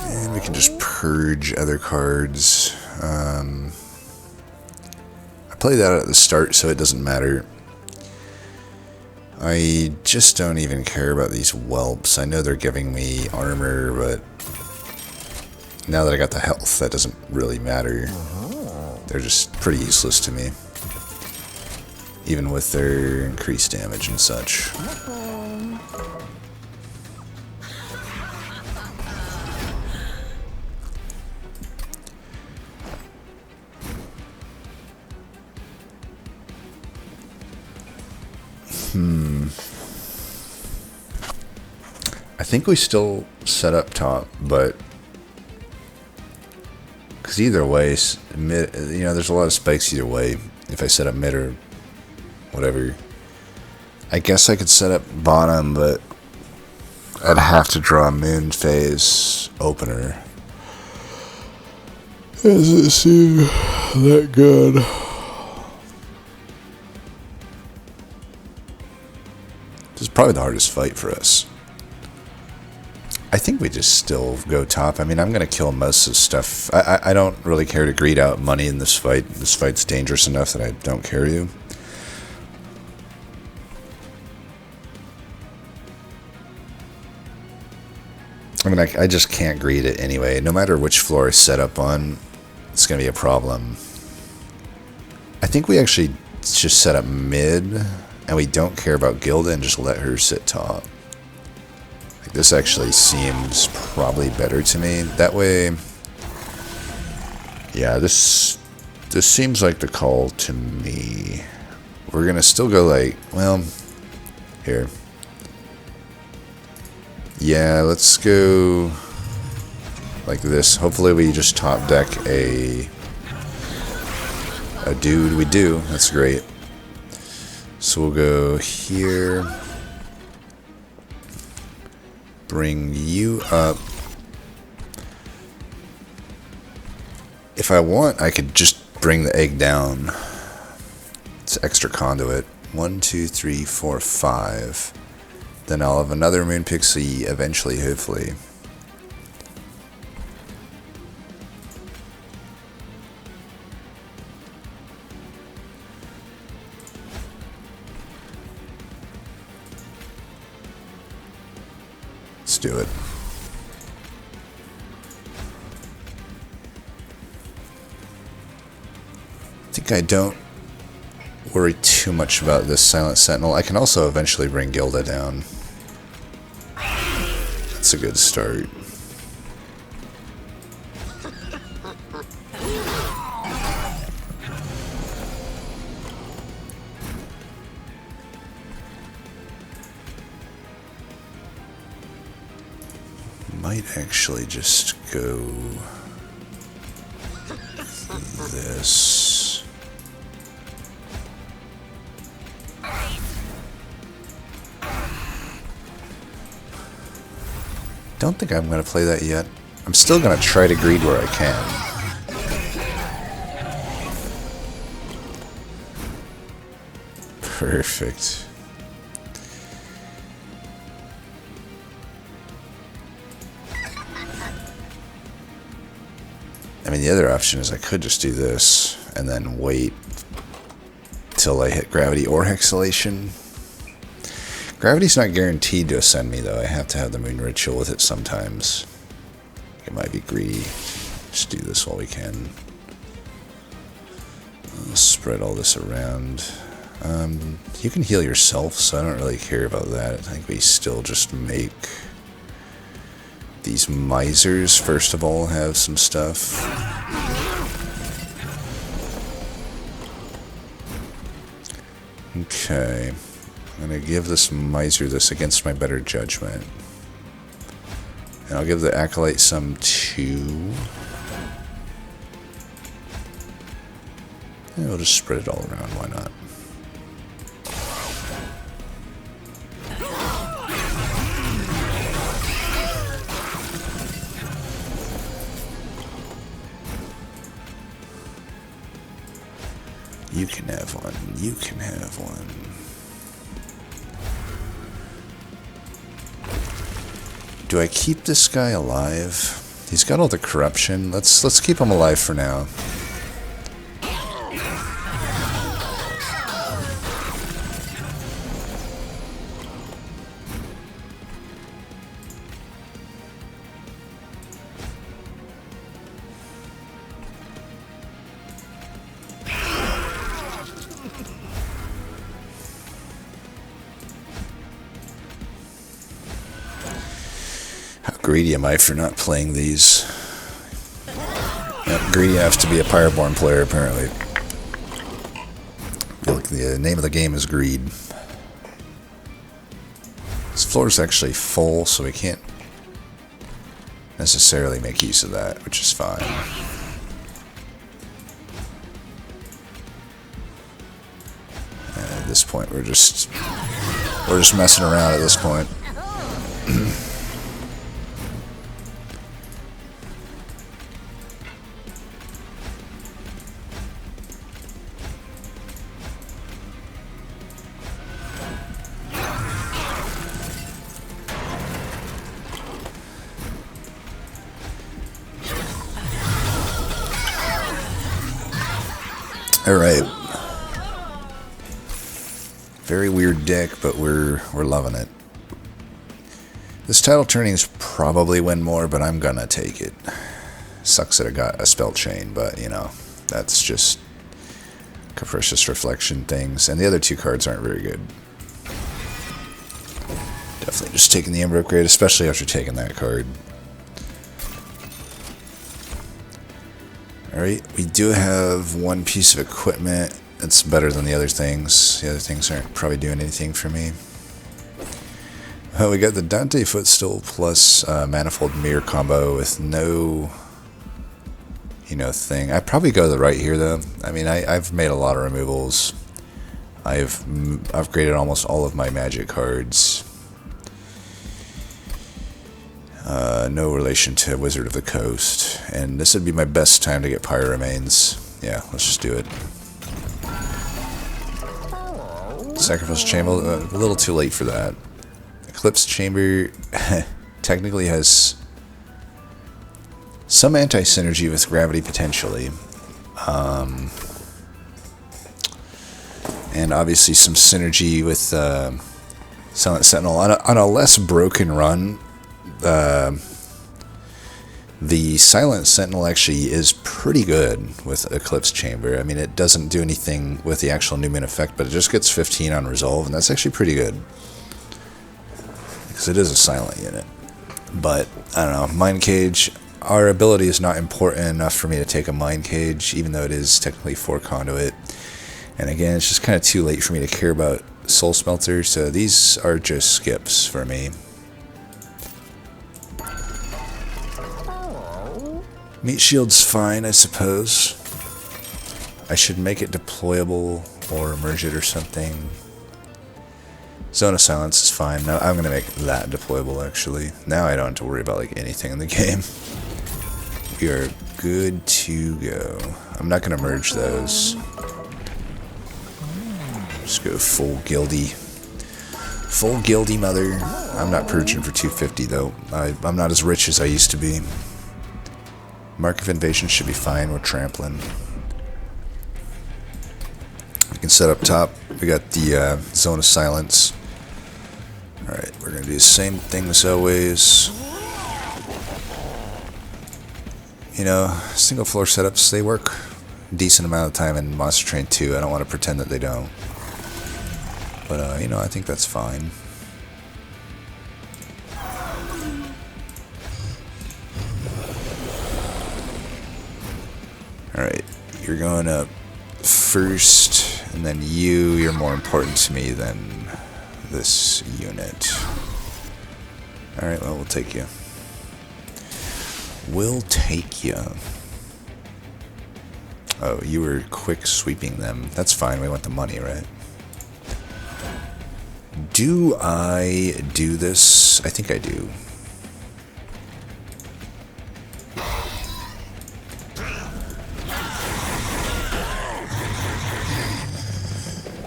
Speaker 1: And we can just purge other cards. I play that at the start, so it doesn't matter. I just don't even care about these whelps. I know they're giving me armor, but now that I got the health, that doesn't really matter. They're just pretty useless to me, even with their increased damage and such. I think we still set up top, but because either way, mid, you know, there's a lot of spikes either way. If I set up mid or whatever, I guess I could set up bottom, but I'd have to draw a moon phase opener. Doesn't seem that good. This is probably the hardest fight for us. I think we just still go top. I mean, I'm going to kill most of the stuff. I don't really care to greed out money in this fight. This fight's dangerous enough that I don't care to. I mean, I just can't greed it anyway. No matter which floor I set up on, it's going to be a problem. I think we actually just set up mid, and we don't care about Gilda and just let her sit top. This actually seems probably better to me. That way, yeah, this seems like the call to me. We're going to still go like, well, here. Yeah, let's go like this. Hopefully we just top deck a dude. We do. That's great. So we'll go here. Bring you up. If I want, I could just bring the egg down. It's extra conduit. 1, 2, 3, 4, 5. Then I'll have another Moon Pixie eventually, hopefully. do it. I think I don't worry too much about this Silent Sentinel. I can also eventually bring Gilda down. That's a good start. Might actually just go this. Don't think I'm going to play that yet. I'm still going to try to greed where I can. Perfect. I mean, the other option is I could just do this and then wait till I hit gravity or hexalation. Gravity's not guaranteed to ascend me, though. I have to have the moon ritual with it sometimes. It might be greedy. Just do this while we can. I'll spread all this around. You can heal yourself, so I don't really care about that. I think we still just make these misers, first of all, have some stuff. Okay. I'm going to give this miser this against my better judgment. And I'll give the acolyte some too. And we'll just spread it all around, why not? You can have one. You can have one. Do I keep this guy alive? He's got all the corruption. Let's keep him alive for now. Greedy am I for not playing these? Yep, greedy enough to be a Pyroborn player, apparently. The name of the game is Greed. This floor is actually full, so we can't necessarily make use of that, which is fine. And at this point, we're just messing around at this point. All right. Very weird deck, but we're loving it. This title turning's probably win more, but I'm gonna take it. Sucks that I got a spell chain, but you know, that's just capricious reflection things, and the other two cards aren't very good. Definitely just taking the Ember upgrade, especially after taking that card. Alright, we do have one piece of equipment that's better than the other things. The other things aren't probably doing anything for me. Well, we got the Dante Footstool plus Manifold Mirror combo with no, thing. I'd probably go to the right here, though. I mean, I've made a lot of removals. I've upgraded almost all of my magic cards. No relation to Wizard of the Coast. And this would be my best time to get Pyro Remains. Yeah, let's just do it. Sacrificial Chamber, a little too late for that. Eclipse Chamber technically has some anti-synergy with Gravity, potentially. And obviously some synergy with Silent Sentinel. On a less broken run, the Silent Sentinel actually is pretty good with Eclipse Chamber. I mean, it doesn't do anything with the actual new moon effect, but it just gets 15 on resolve, and that's actually pretty good. Because it is a silent unit. But, I don't know, Mind Cage, our ability is not important enough for me to take a Mind Cage, even though it is technically 4 Conduit. And again, it's just kind of too late for me to care about Soul Smelter, so these are just skips for me. Meat Shield's fine, I suppose. I should make it deployable or merge it or something. Zone of Silence is fine. No, I'm going to make that deployable, actually. Now I don't have to worry about like anything in the game. We are good to go. I'm not going to merge those. Just go full guildy. Full guildy, mother. I'm not purging for 250, though. I'm not as rich as I used to be. Mark of Invasion should be fine. We're trampling. We can set up top. We got the Zone of Silence. Alright, we're going to do the same thing as always. You know, single floor setups, they work a decent amount of time in Monster Train 2. I don't want to pretend that they don't. But, you know, I think that's fine. Alright, you're going up first, and then you're more important to me than this unit. Alright, well, we'll take you. We'll take you. Oh, you were quick sweeping them. That's fine, we want the money, right? Do I do this? I think I do.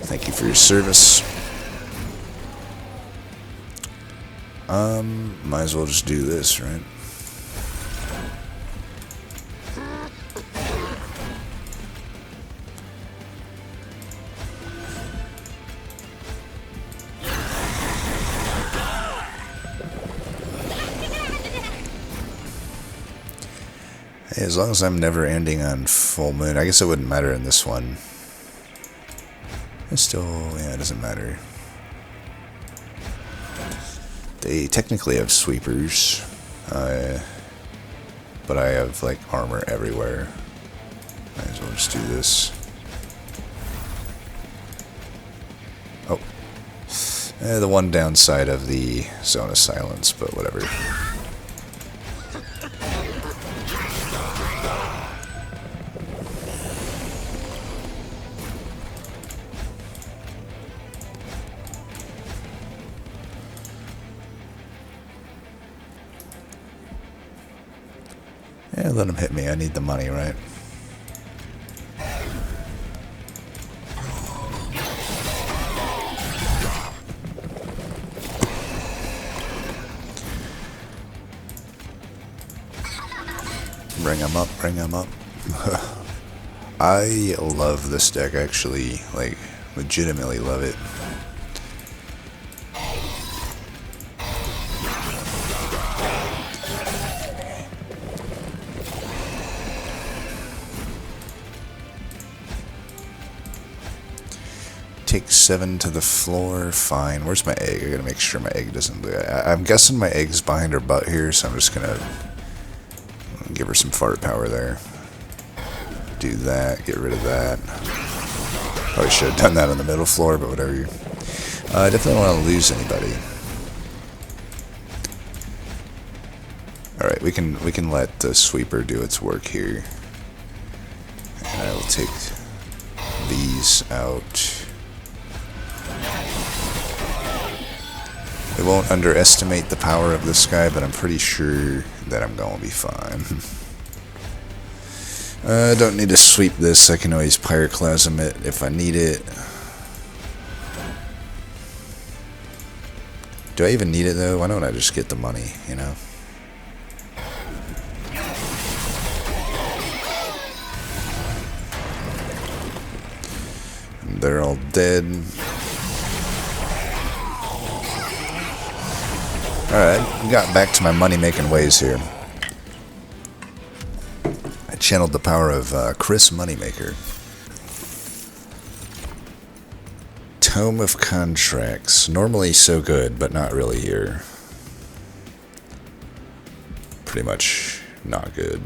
Speaker 1: Thank you for your service. Might as well just do this, right? Hey, as long as I'm never ending on full moon, I guess it wouldn't matter in this one. It's still, yeah, it doesn't matter. They technically have sweepers, but I have like armor everywhere. Might as well just do this. Oh, the one downside of the Zone of Silence, but whatever. Yeah, let him hit me. I need the money, right? Bring him up, bring him up. I love this deck, actually. Like, legitimately love it. Take 7 to the floor, fine. Where's my egg? I gotta make sure my egg doesn't... I'm guessing my egg's behind her butt here, so I'm just gonna give her some fart power there. Do that, get rid of that. Probably should have done that on the middle floor, but whatever. I definitely don't want to lose anybody. Alright, we can let the sweeper do its work here. And I will take these out. We won't underestimate the power of this guy, but I'm pretty sure that I'm going to be fine. I don't need to sweep this. I can always Pyroclasm it if I need it. Do I even need it, though? Why don't I just get the money, you know? They're all dead. Alright, got back to my money-making ways here. I channeled the power of Chris Moneymaker. Tome of Contracts. Normally so good, but not really here. Pretty much not good.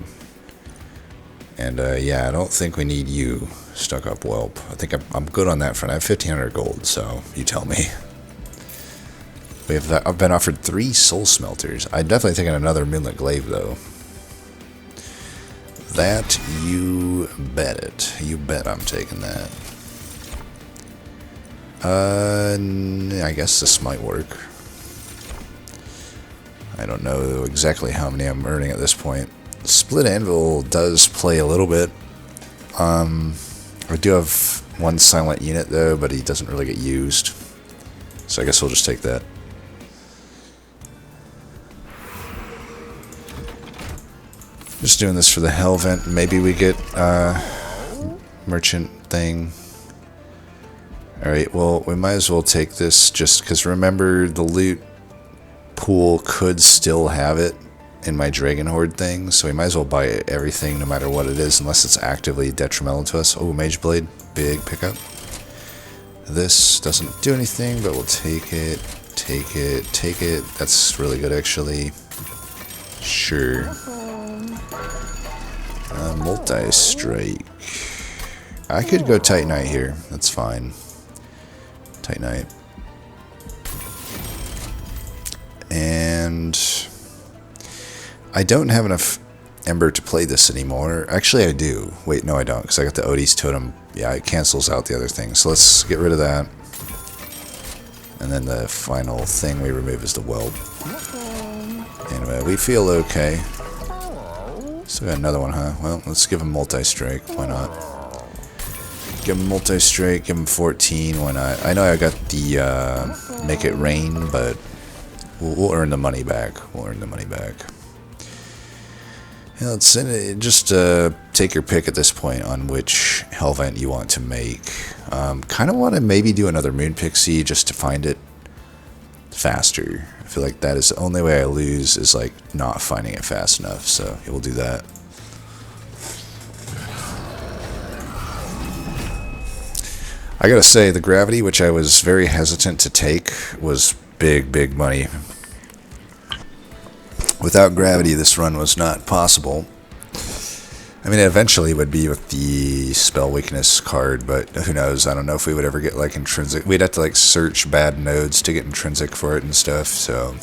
Speaker 1: And yeah, I don't think we need you, Stuck-Up Whelp. I think I'm good on that front. I have 1,500 gold, so you tell me. I've been offered 3 soul smelters. I'm definitely thinking another Moonlit Glaive, though. That, you bet it. You bet I'm taking that. I guess this might work. I don't know exactly how many I'm earning at this point. Split Anvil does play a little bit. I do have 1 silent unit, though, but he doesn't really get used. So I guess we'll just take that. Just doing this for the hell vent. Maybe we get merchant thing. Alright, well, we might as well take this just because remember the loot pool could still have it in my Dragon Horde thing, so we might as well buy everything no matter what it is unless it's actively detrimental to us. Oh, Mage Blade, big pickup. This doesn't do anything, but we'll take it, take it, take it. That's really good actually. Sure. Multi-strike. I could go Titanite here. That's fine. Titanite. And I don't have enough Ember to play this anymore. Actually, I do. Wait, no, I don't, because I got the Odie's Totem. Yeah, it cancels out the other thing. So let's get rid of that. And then the final thing we remove is the Whelp. Anyway, we feel okay. Still got another one, huh? Well, let's give him multi-strike. Why not? Give him multi-strike, give him 14. Why not? I know I got the make it rain, but we'll earn the money back. We'll earn the money back. Yeah, let's just take your pick at this point on which Hellvent you want to make. Kind of want to maybe do another Moon Pixie just to find it faster. I feel like that is the only way I lose is like not finding it fast enough, so yeah, we'll do that. I gotta say, the Gravity, which I was very hesitant to take, was big money. Without Gravity, this run was not possible. I mean, it eventually would be with the Spell Weakness card, but who knows? I don't know if we would ever get, like, intrinsic. We'd have to, like, search bad nodes to get intrinsic for it and stuff, so I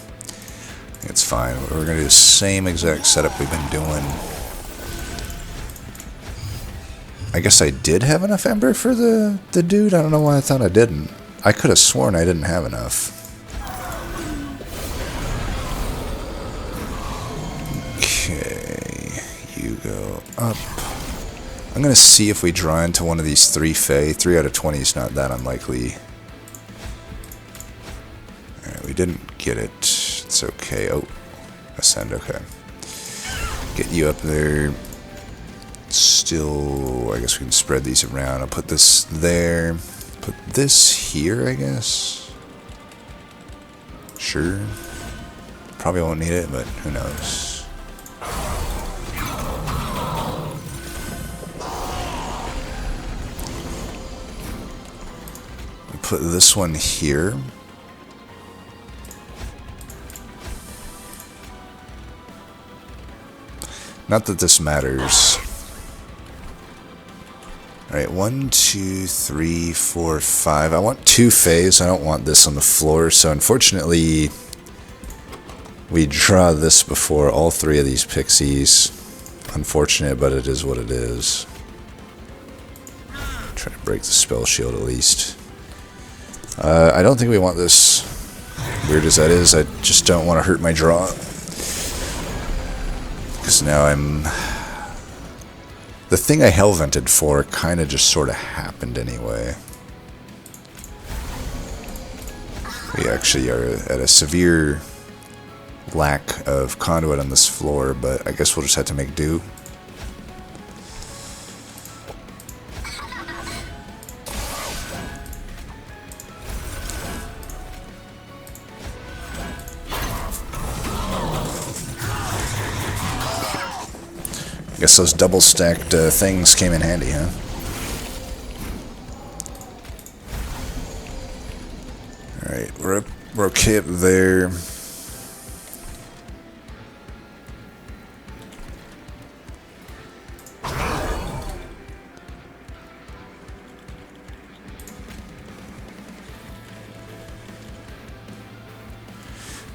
Speaker 1: think it's fine. We're going to do the same exact setup we've been doing. I guess I did have enough Ember for the dude? I don't know why I thought I didn't. I could have sworn I didn't have enough. Okay, you go up. I'm going to see if we draw into one of these 3 Fae. 3 out of 20 is not that unlikely. Alright, we didn't get it. It's okay. Oh, Ascend, okay. Get you up there. Still, I guess we can spread these around. I'll put this there. Put this here, I guess. Sure. Probably won't need it, but who knows. Put this one here. Not that this matters. Alright, 1, 2, 3, 4, 5. I want 2 Faes. I don't want this on the floor, so unfortunately we draw this before all 3 of these pixies. Unfortunate, but it is what it is. Try to break the spell shield at least. I don't think we want this. Weird as that is, I just don't want to hurt my draw. Because now I'm... The thing I Hellvented for kind of just sort of happened anyway. We actually are at a severe lack of conduit on this floor, but I guess we'll just have to make do. Guess those double stacked things came in handy, huh? Alright, we're okay up there.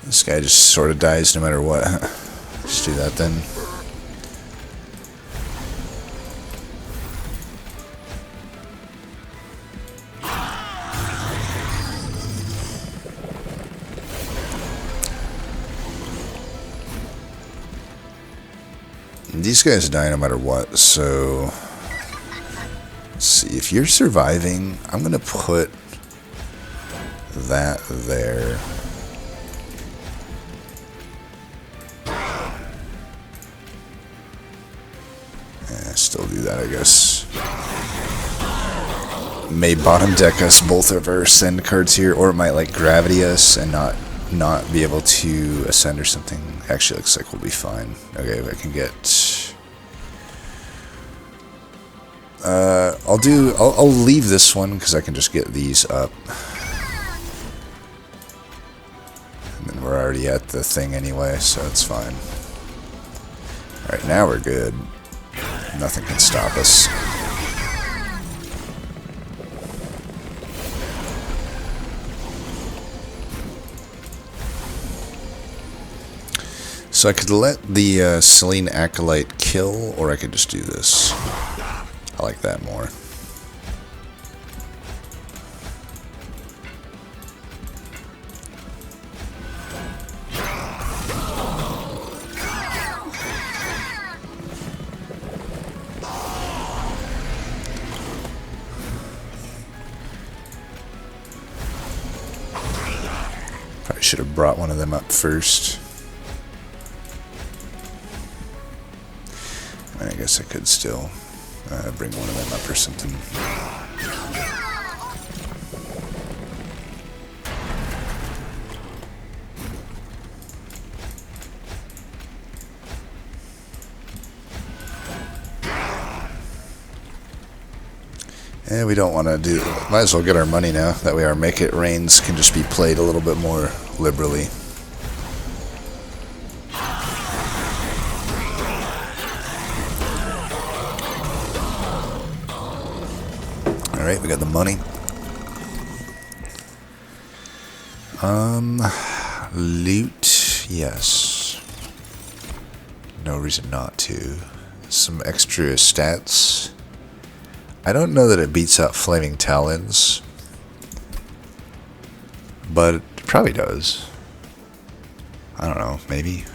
Speaker 1: This guy just sort of dies no matter what. Just do that then. These guys die no matter what, so let's see. If you're surviving, I'm gonna put that there. Still do that, I guess. May bottom deck us both of our ascend cards here, or it might like gravity us and not be able to ascend or something. Actually, looks like we'll be fine. Okay, if I can get. I'll leave this one because I can just get these up, and then we're already at the thing anyway, so it's fine. All right, now we're good. Nothing can stop us. So I could let the Selene Acolyte kill, or I could just do this. I like that more. Probably should have brought one of them up first. I guess I could still bring one of them up or something. And we don't want to do... Might as well get our money now. That way our Make It Rains can just be played a little bit more liberally. Alright, we got the money. Loot, yes. No reason not to. Some extra stats. I don't know that it beats out Flaming Talons, but it probably does. I don't know, maybe.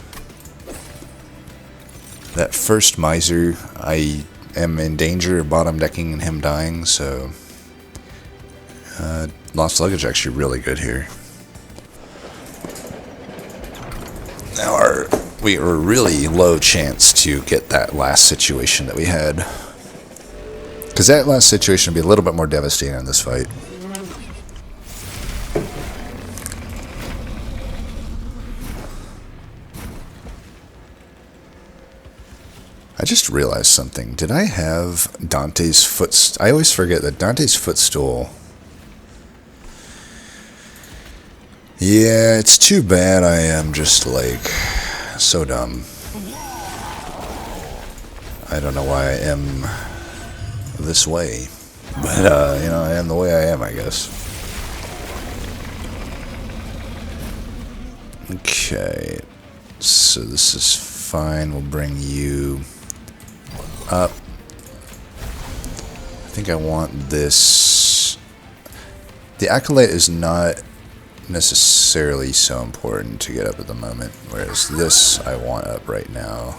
Speaker 1: That first Miser, I am in danger of bottom decking and him dying, so lost luggage actually really good here. Now we were really low chance to get that last situation that we had, because that last situation would be a little bit more devastating in this fight. I just realized something. Did I have Dante's footstool? I always forget that Dante's footstool. Yeah, it's too bad I am just like so dumb. I don't know why I am this way, but you know, I am the way I am, I guess. Okay, so this is fine. We'll bring you up. I think I want this. The Acolyte is not necessarily so important to get up at the moment, whereas this I want up right now.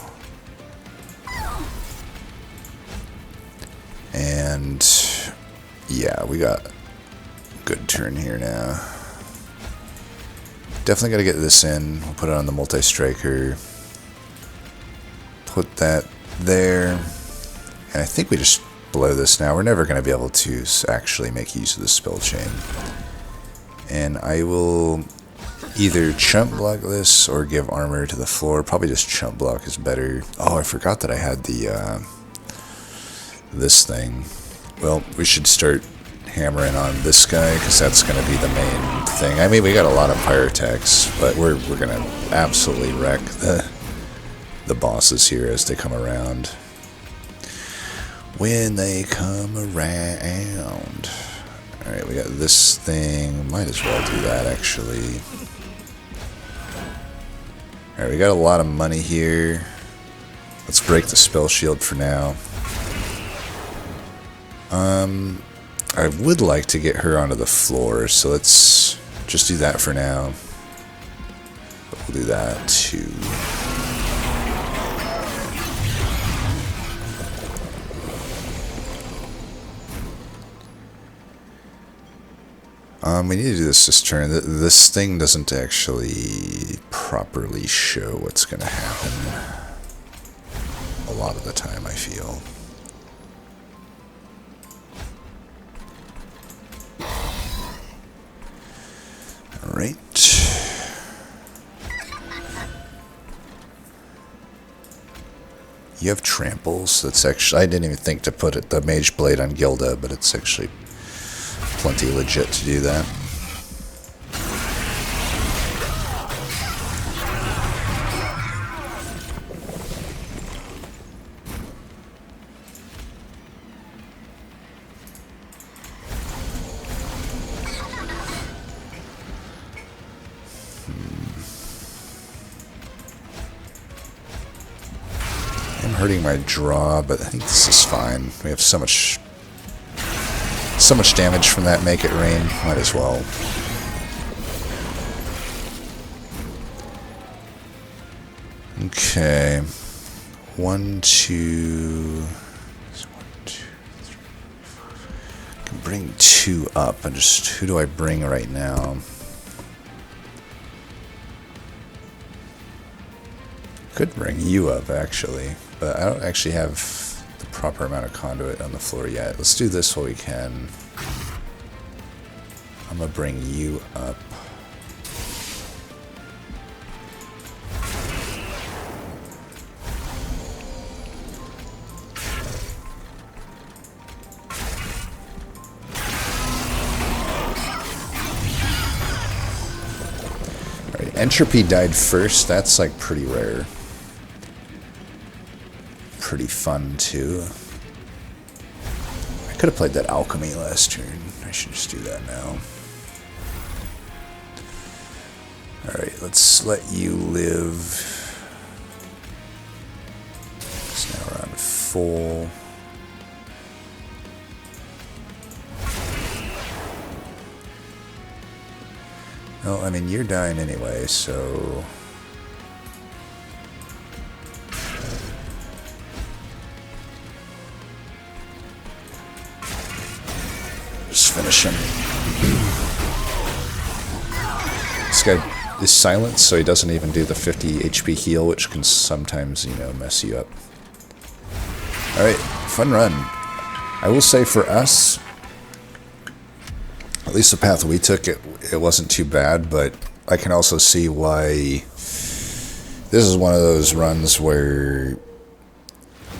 Speaker 1: And yeah, we got a good turn here now. Definitely got to get this in. We'll put it on the multi-striker. Put that there. And I think we just blow this now. We're never going to be able to actually make use of the spell chain. And I will either chump block this or give armor to the floor. Probably just chump block is better. Oh, I forgot that I had the this thing. Well, we should start hammering on this guy because that's going to be the main thing. I mean, we got a lot of pyrotechs, but we're going to absolutely wreck the bosses here as they come around. When they come around. Alright, we got this thing. Might as well do that, actually. Alright, we got a lot of money here. Let's break the spell shield for now. I would like to get her onto the floor, so let's just do that for now. But we'll do that too. We need to do this turn. This thing doesn't actually properly show what's going to happen a lot of the time, I feel. Alright. You have tramples. That's actually... I didn't even think to put the mage blade on Gilda, but it's actually plenty legit to do that. I'm hurting my draw, but I think this is fine. We have so much damage from that Make It Rain. Might as well. Okay. 1, 2... 1, 2, 3, 4. I can bring 2 up. And just... Who do I bring right now? Could bring you up, actually. But I don't actually have the proper amount of conduit on the floor yet. Let's do this while we can. I'm gonna bring you up. Alright, Entropy died first. That's like pretty rare. Pretty fun too. I could have played that alchemy last turn. I should just do that now. Alright, let's let you live. It's now around full. Well, I mean, you're dying anyway, so... Just finish him. This guy is silenced, so he doesn't even do the 50 HP heal, which can sometimes, you know, mess you up. Alright, fun run. I will say for us, at least the path we took, it wasn't too bad, but I can also see why this is one of those runs where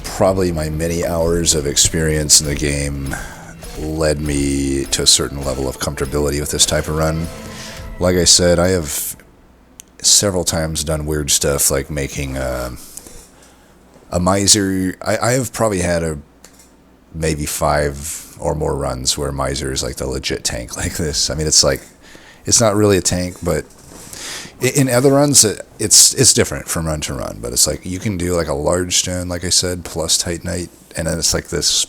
Speaker 1: probably my many hours of experience in the game led me to a certain level of comfortability with this type of run. Like I said, I have several times done weird stuff like making a Miser. I have probably had maybe 5 or more runs where Miser is like the legit tank like this. I mean, it's like, it's not really a tank, but in other runs, it's different from run to run. But it's like, you can do like a large stone, like I said, plus Titanite, and then it's like this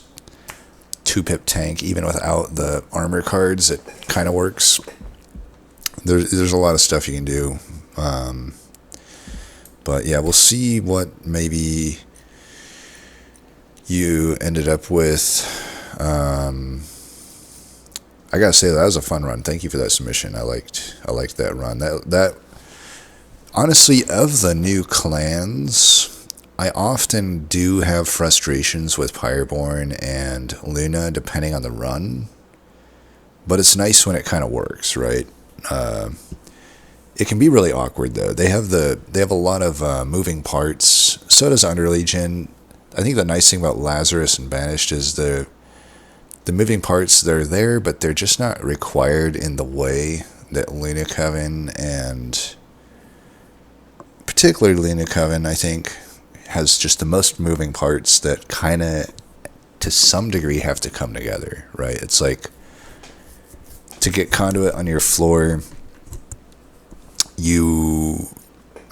Speaker 1: 2-pip tank, even without the armor cards. It kind of works. There's a lot of stuff you can do. But yeah, we'll see what maybe you ended up with. I gotta say, that was a fun run. Thank you for that submission. I liked that run. That honestly, of the new clans, I often do have frustrations with Pyreborn and Luna, depending on the run. But it's nice when it kind of works, right? it can be really awkward though. They have a lot of moving parts. So does Underlegion. I think the nice thing about Lazarus and Banished is the moving parts. They're there, but they're just not required in the way that Luna Coven, and particularly Luna Coven, I think, has just the most moving parts that kind of, to some degree, have to come together, right? It's like, to get Conduit on your floor,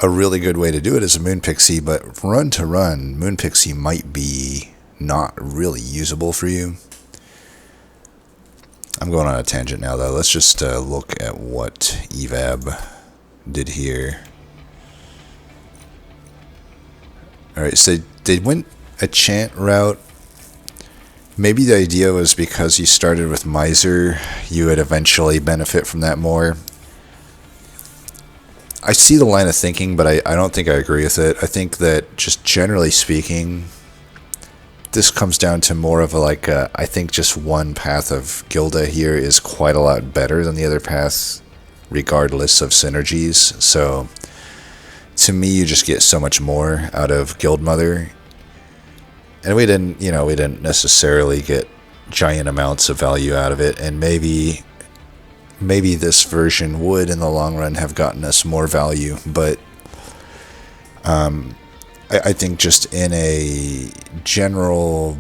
Speaker 1: a really good way to do it is a Moon Pixie, but run to run, Moon Pixie might be not really usable for you. I'm going on a tangent now, though. Let's just look at what Evab did here. Alright, so they went a chant route. Maybe the idea was because you started with Miser, you would eventually benefit from that more. I see the line of thinking, but I don't think I agree with it. I think that, just generally speaking, this comes down to more of I think just one path of Gilda here is quite a lot better than the other paths, regardless of synergies. So, to me, you just get so much more out of Guildmother. And we didn't necessarily get giant amounts of value out of it, and maybe this version would, in the long run, have gotten us more value, but I think just in a general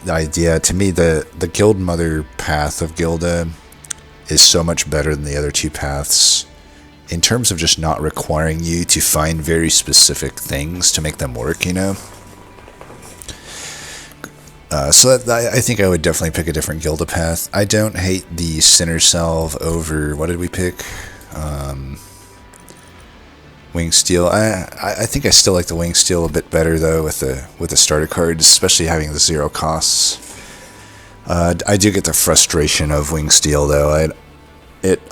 Speaker 1: idea, to me, the Guildmother path of Gilda is so much better than the other two paths in terms of just not requiring you to find very specific things to make them work, So I think I would definitely pick a different Gilda path. I don't hate the Sinner Salve over, what did we pick? Wing Steel. I think I still like the Wing Steel a bit better though with the starter cards, especially having the 0 costs. I do get the frustration of Wing Steel though.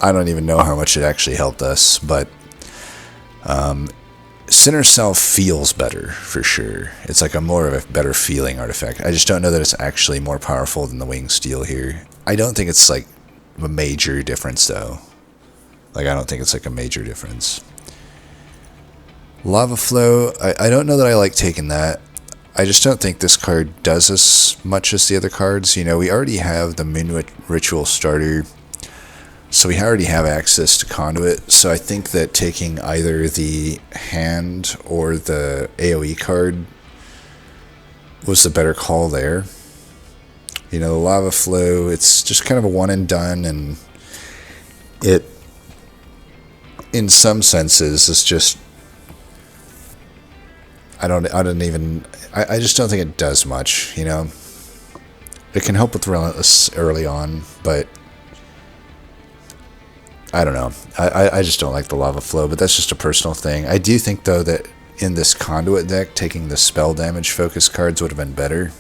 Speaker 1: I don't even know how much it actually helped us, but Sinner Salve feels better, for sure. It's like a more of a better feeling artifact. I just don't know that it's actually more powerful than the Wing Steel here. I don't think it's like a major difference, though. I don't think it's like a major difference. Lava Flow, I don't know that I like taking that. I just don't think this card does as much as the other cards. We already have the Moon Ritual starter, so we already have access to Conduit, so I think that taking either the hand or the AoE card was the better call there. The Lava Flow, it's just kind of a one and done, and it, in some senses, is just, I just don't think it does much, It can help with Relentless early on, but I don't know. I just don't like the Lava Flow, but that's just a personal thing. I do think, though, that in this Conduit deck, taking the spell damage focus cards would have been better.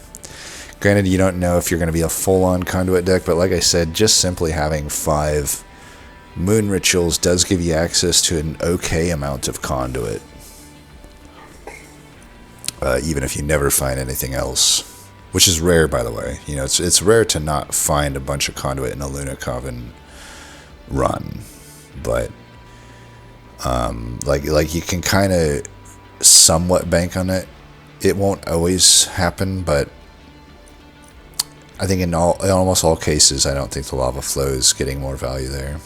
Speaker 1: Granted, you don't know if you're going to be a full-on Conduit deck, but like I said, just simply having 5 Moon Rituals does give you access to an okay amount of Conduit. Even if you never find anything else. Which is rare, by the way. It's rare to not find a bunch of Conduit in a Luna Coven run, but like you can kind of somewhat bank on it. It won't always happen, but I think in almost all cases, I don't think the Lava Flow is getting more value there.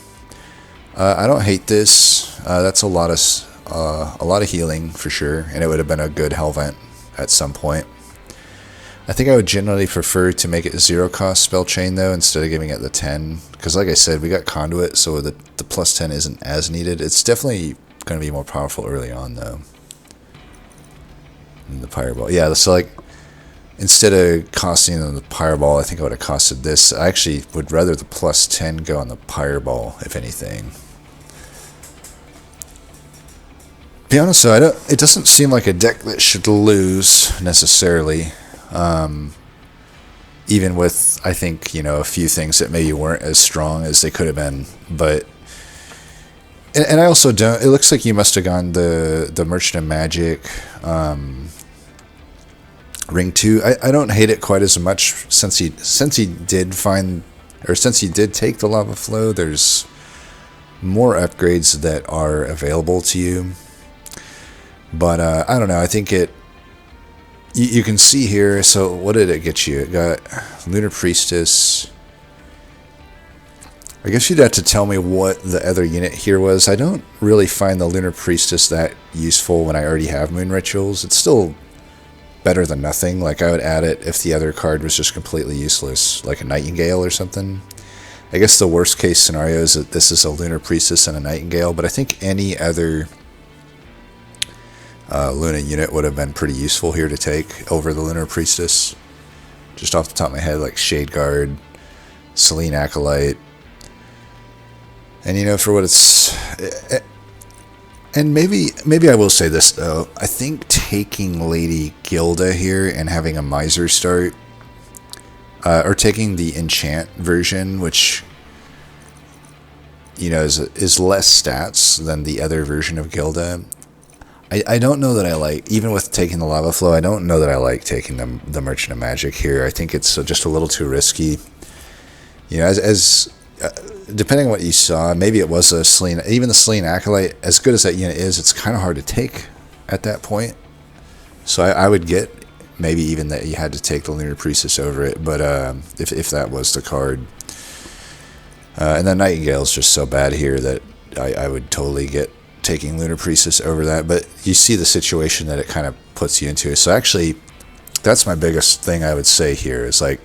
Speaker 1: I don't hate this. That's a lot of healing for sure, and it would have been a good Hell Vent at some point. I think I would generally prefer to make it a 0 cost spell chain though, instead of giving it the 10. Because like I said, we got Conduit, so the plus 10 isn't as needed. It's definitely going to be more powerful early on though. And the Pyreball. Yeah, so instead of costing them the Pyreball, I think I would have costed this. I actually would rather the plus 10 go on the Pyreball, if anything. To be honest though, it doesn't seem like a deck that should lose necessarily. Even with, I think, a few things that maybe weren't as strong as they could have been. But, and I also don't, it looks like you must have gone the Merchant of Magic Ring 2. I don't hate it quite as much since he did find, or since you did take the lava flow, there's more upgrades that are available to you. But I don't know. I think you can see here. So what did it get you? It got Lunar Priestess. I guess you'd have to tell me what the other unit here was. I don't really find the Lunar Priestess that useful when I already have Moon Rituals. It's still better than nothing. Like, I would add it if the other card was just completely useless, like a Nightingale or something. I guess the worst case scenario is that this is a Lunar Priestess and a Nightingale, but I think any other Luna unit would have been pretty useful here to take over the Lunar Priestess. Just off the top of my head, like Shade Guard, Selene Acolyte. And, you know, for what it's... And maybe I will say this, though. I think taking Lady Gilda here and having a Miser start, or taking the Enchant version, which, you know, is less stats than the other version of Gilda. I don't know that I like, even with taking the Lava Flow, I don't know that I like taking the Merchant of Magic here. I think it's just a little too risky. You know, depending on what you saw, maybe it was a Selene, even the Selene Acolyte, as good as that unit is, it's kind of hard to take at that point. So I would get maybe even that you had to take the Lunar Priestess over it, but if that was the card. And then Nightingale's just so bad here that I would totally get taking Lunar Priestess over that, but you see the situation that it kind of puts you into. So actually, that's my biggest thing I would say here is, like,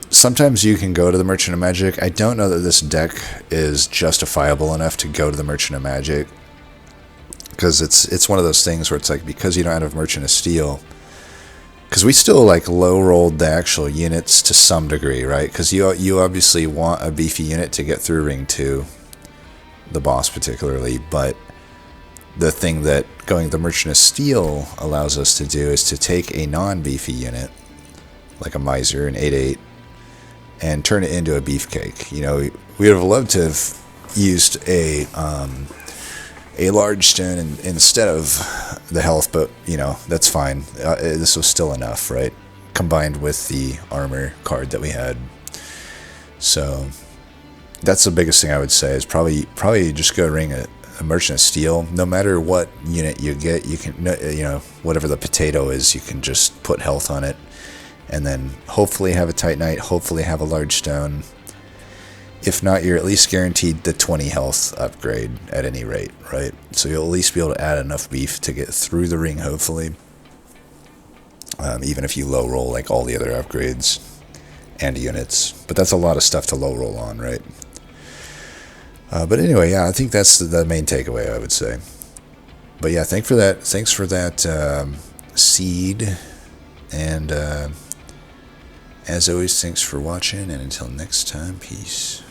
Speaker 1: sometimes you can go to the Merchant of Magic. I don't know that this deck is justifiable enough to go to the Merchant of Magic, because it's one of those things where it's like, because you don't have Merchant of Steel, because we still, like, low rolled the actual units to some degree, right? Because you obviously want a beefy unit to get through Ring 2, the boss particularly, but the thing that going the Merchant of Steel allows us to do is to take a non-beefy unit, like a Miser, an 8/8, and turn it into a beefcake. You know, we would have loved to have used a large stone instead of the health, but, you know, that's fine. This was still enough, right? Combined with the armor card that we had. So that's the biggest thing I would say, is probably just go ring a Merchant of Steel. No matter what unit you get, you can, you know, whatever the potato is, you can just put health on it, and then hopefully have a Titanite, hopefully have a large stone. If not, you're at least guaranteed the 20 health upgrade at any rate, right? So you'll at least be able to add enough beef to get through the ring, hopefully. Even if you low roll like all the other upgrades and units. But that's a lot of stuff to low roll on, right? But anyway, yeah, I think that's the main takeaway, I would say. But yeah, thanks for that seed. And as always, thanks for watching, and until next time, peace.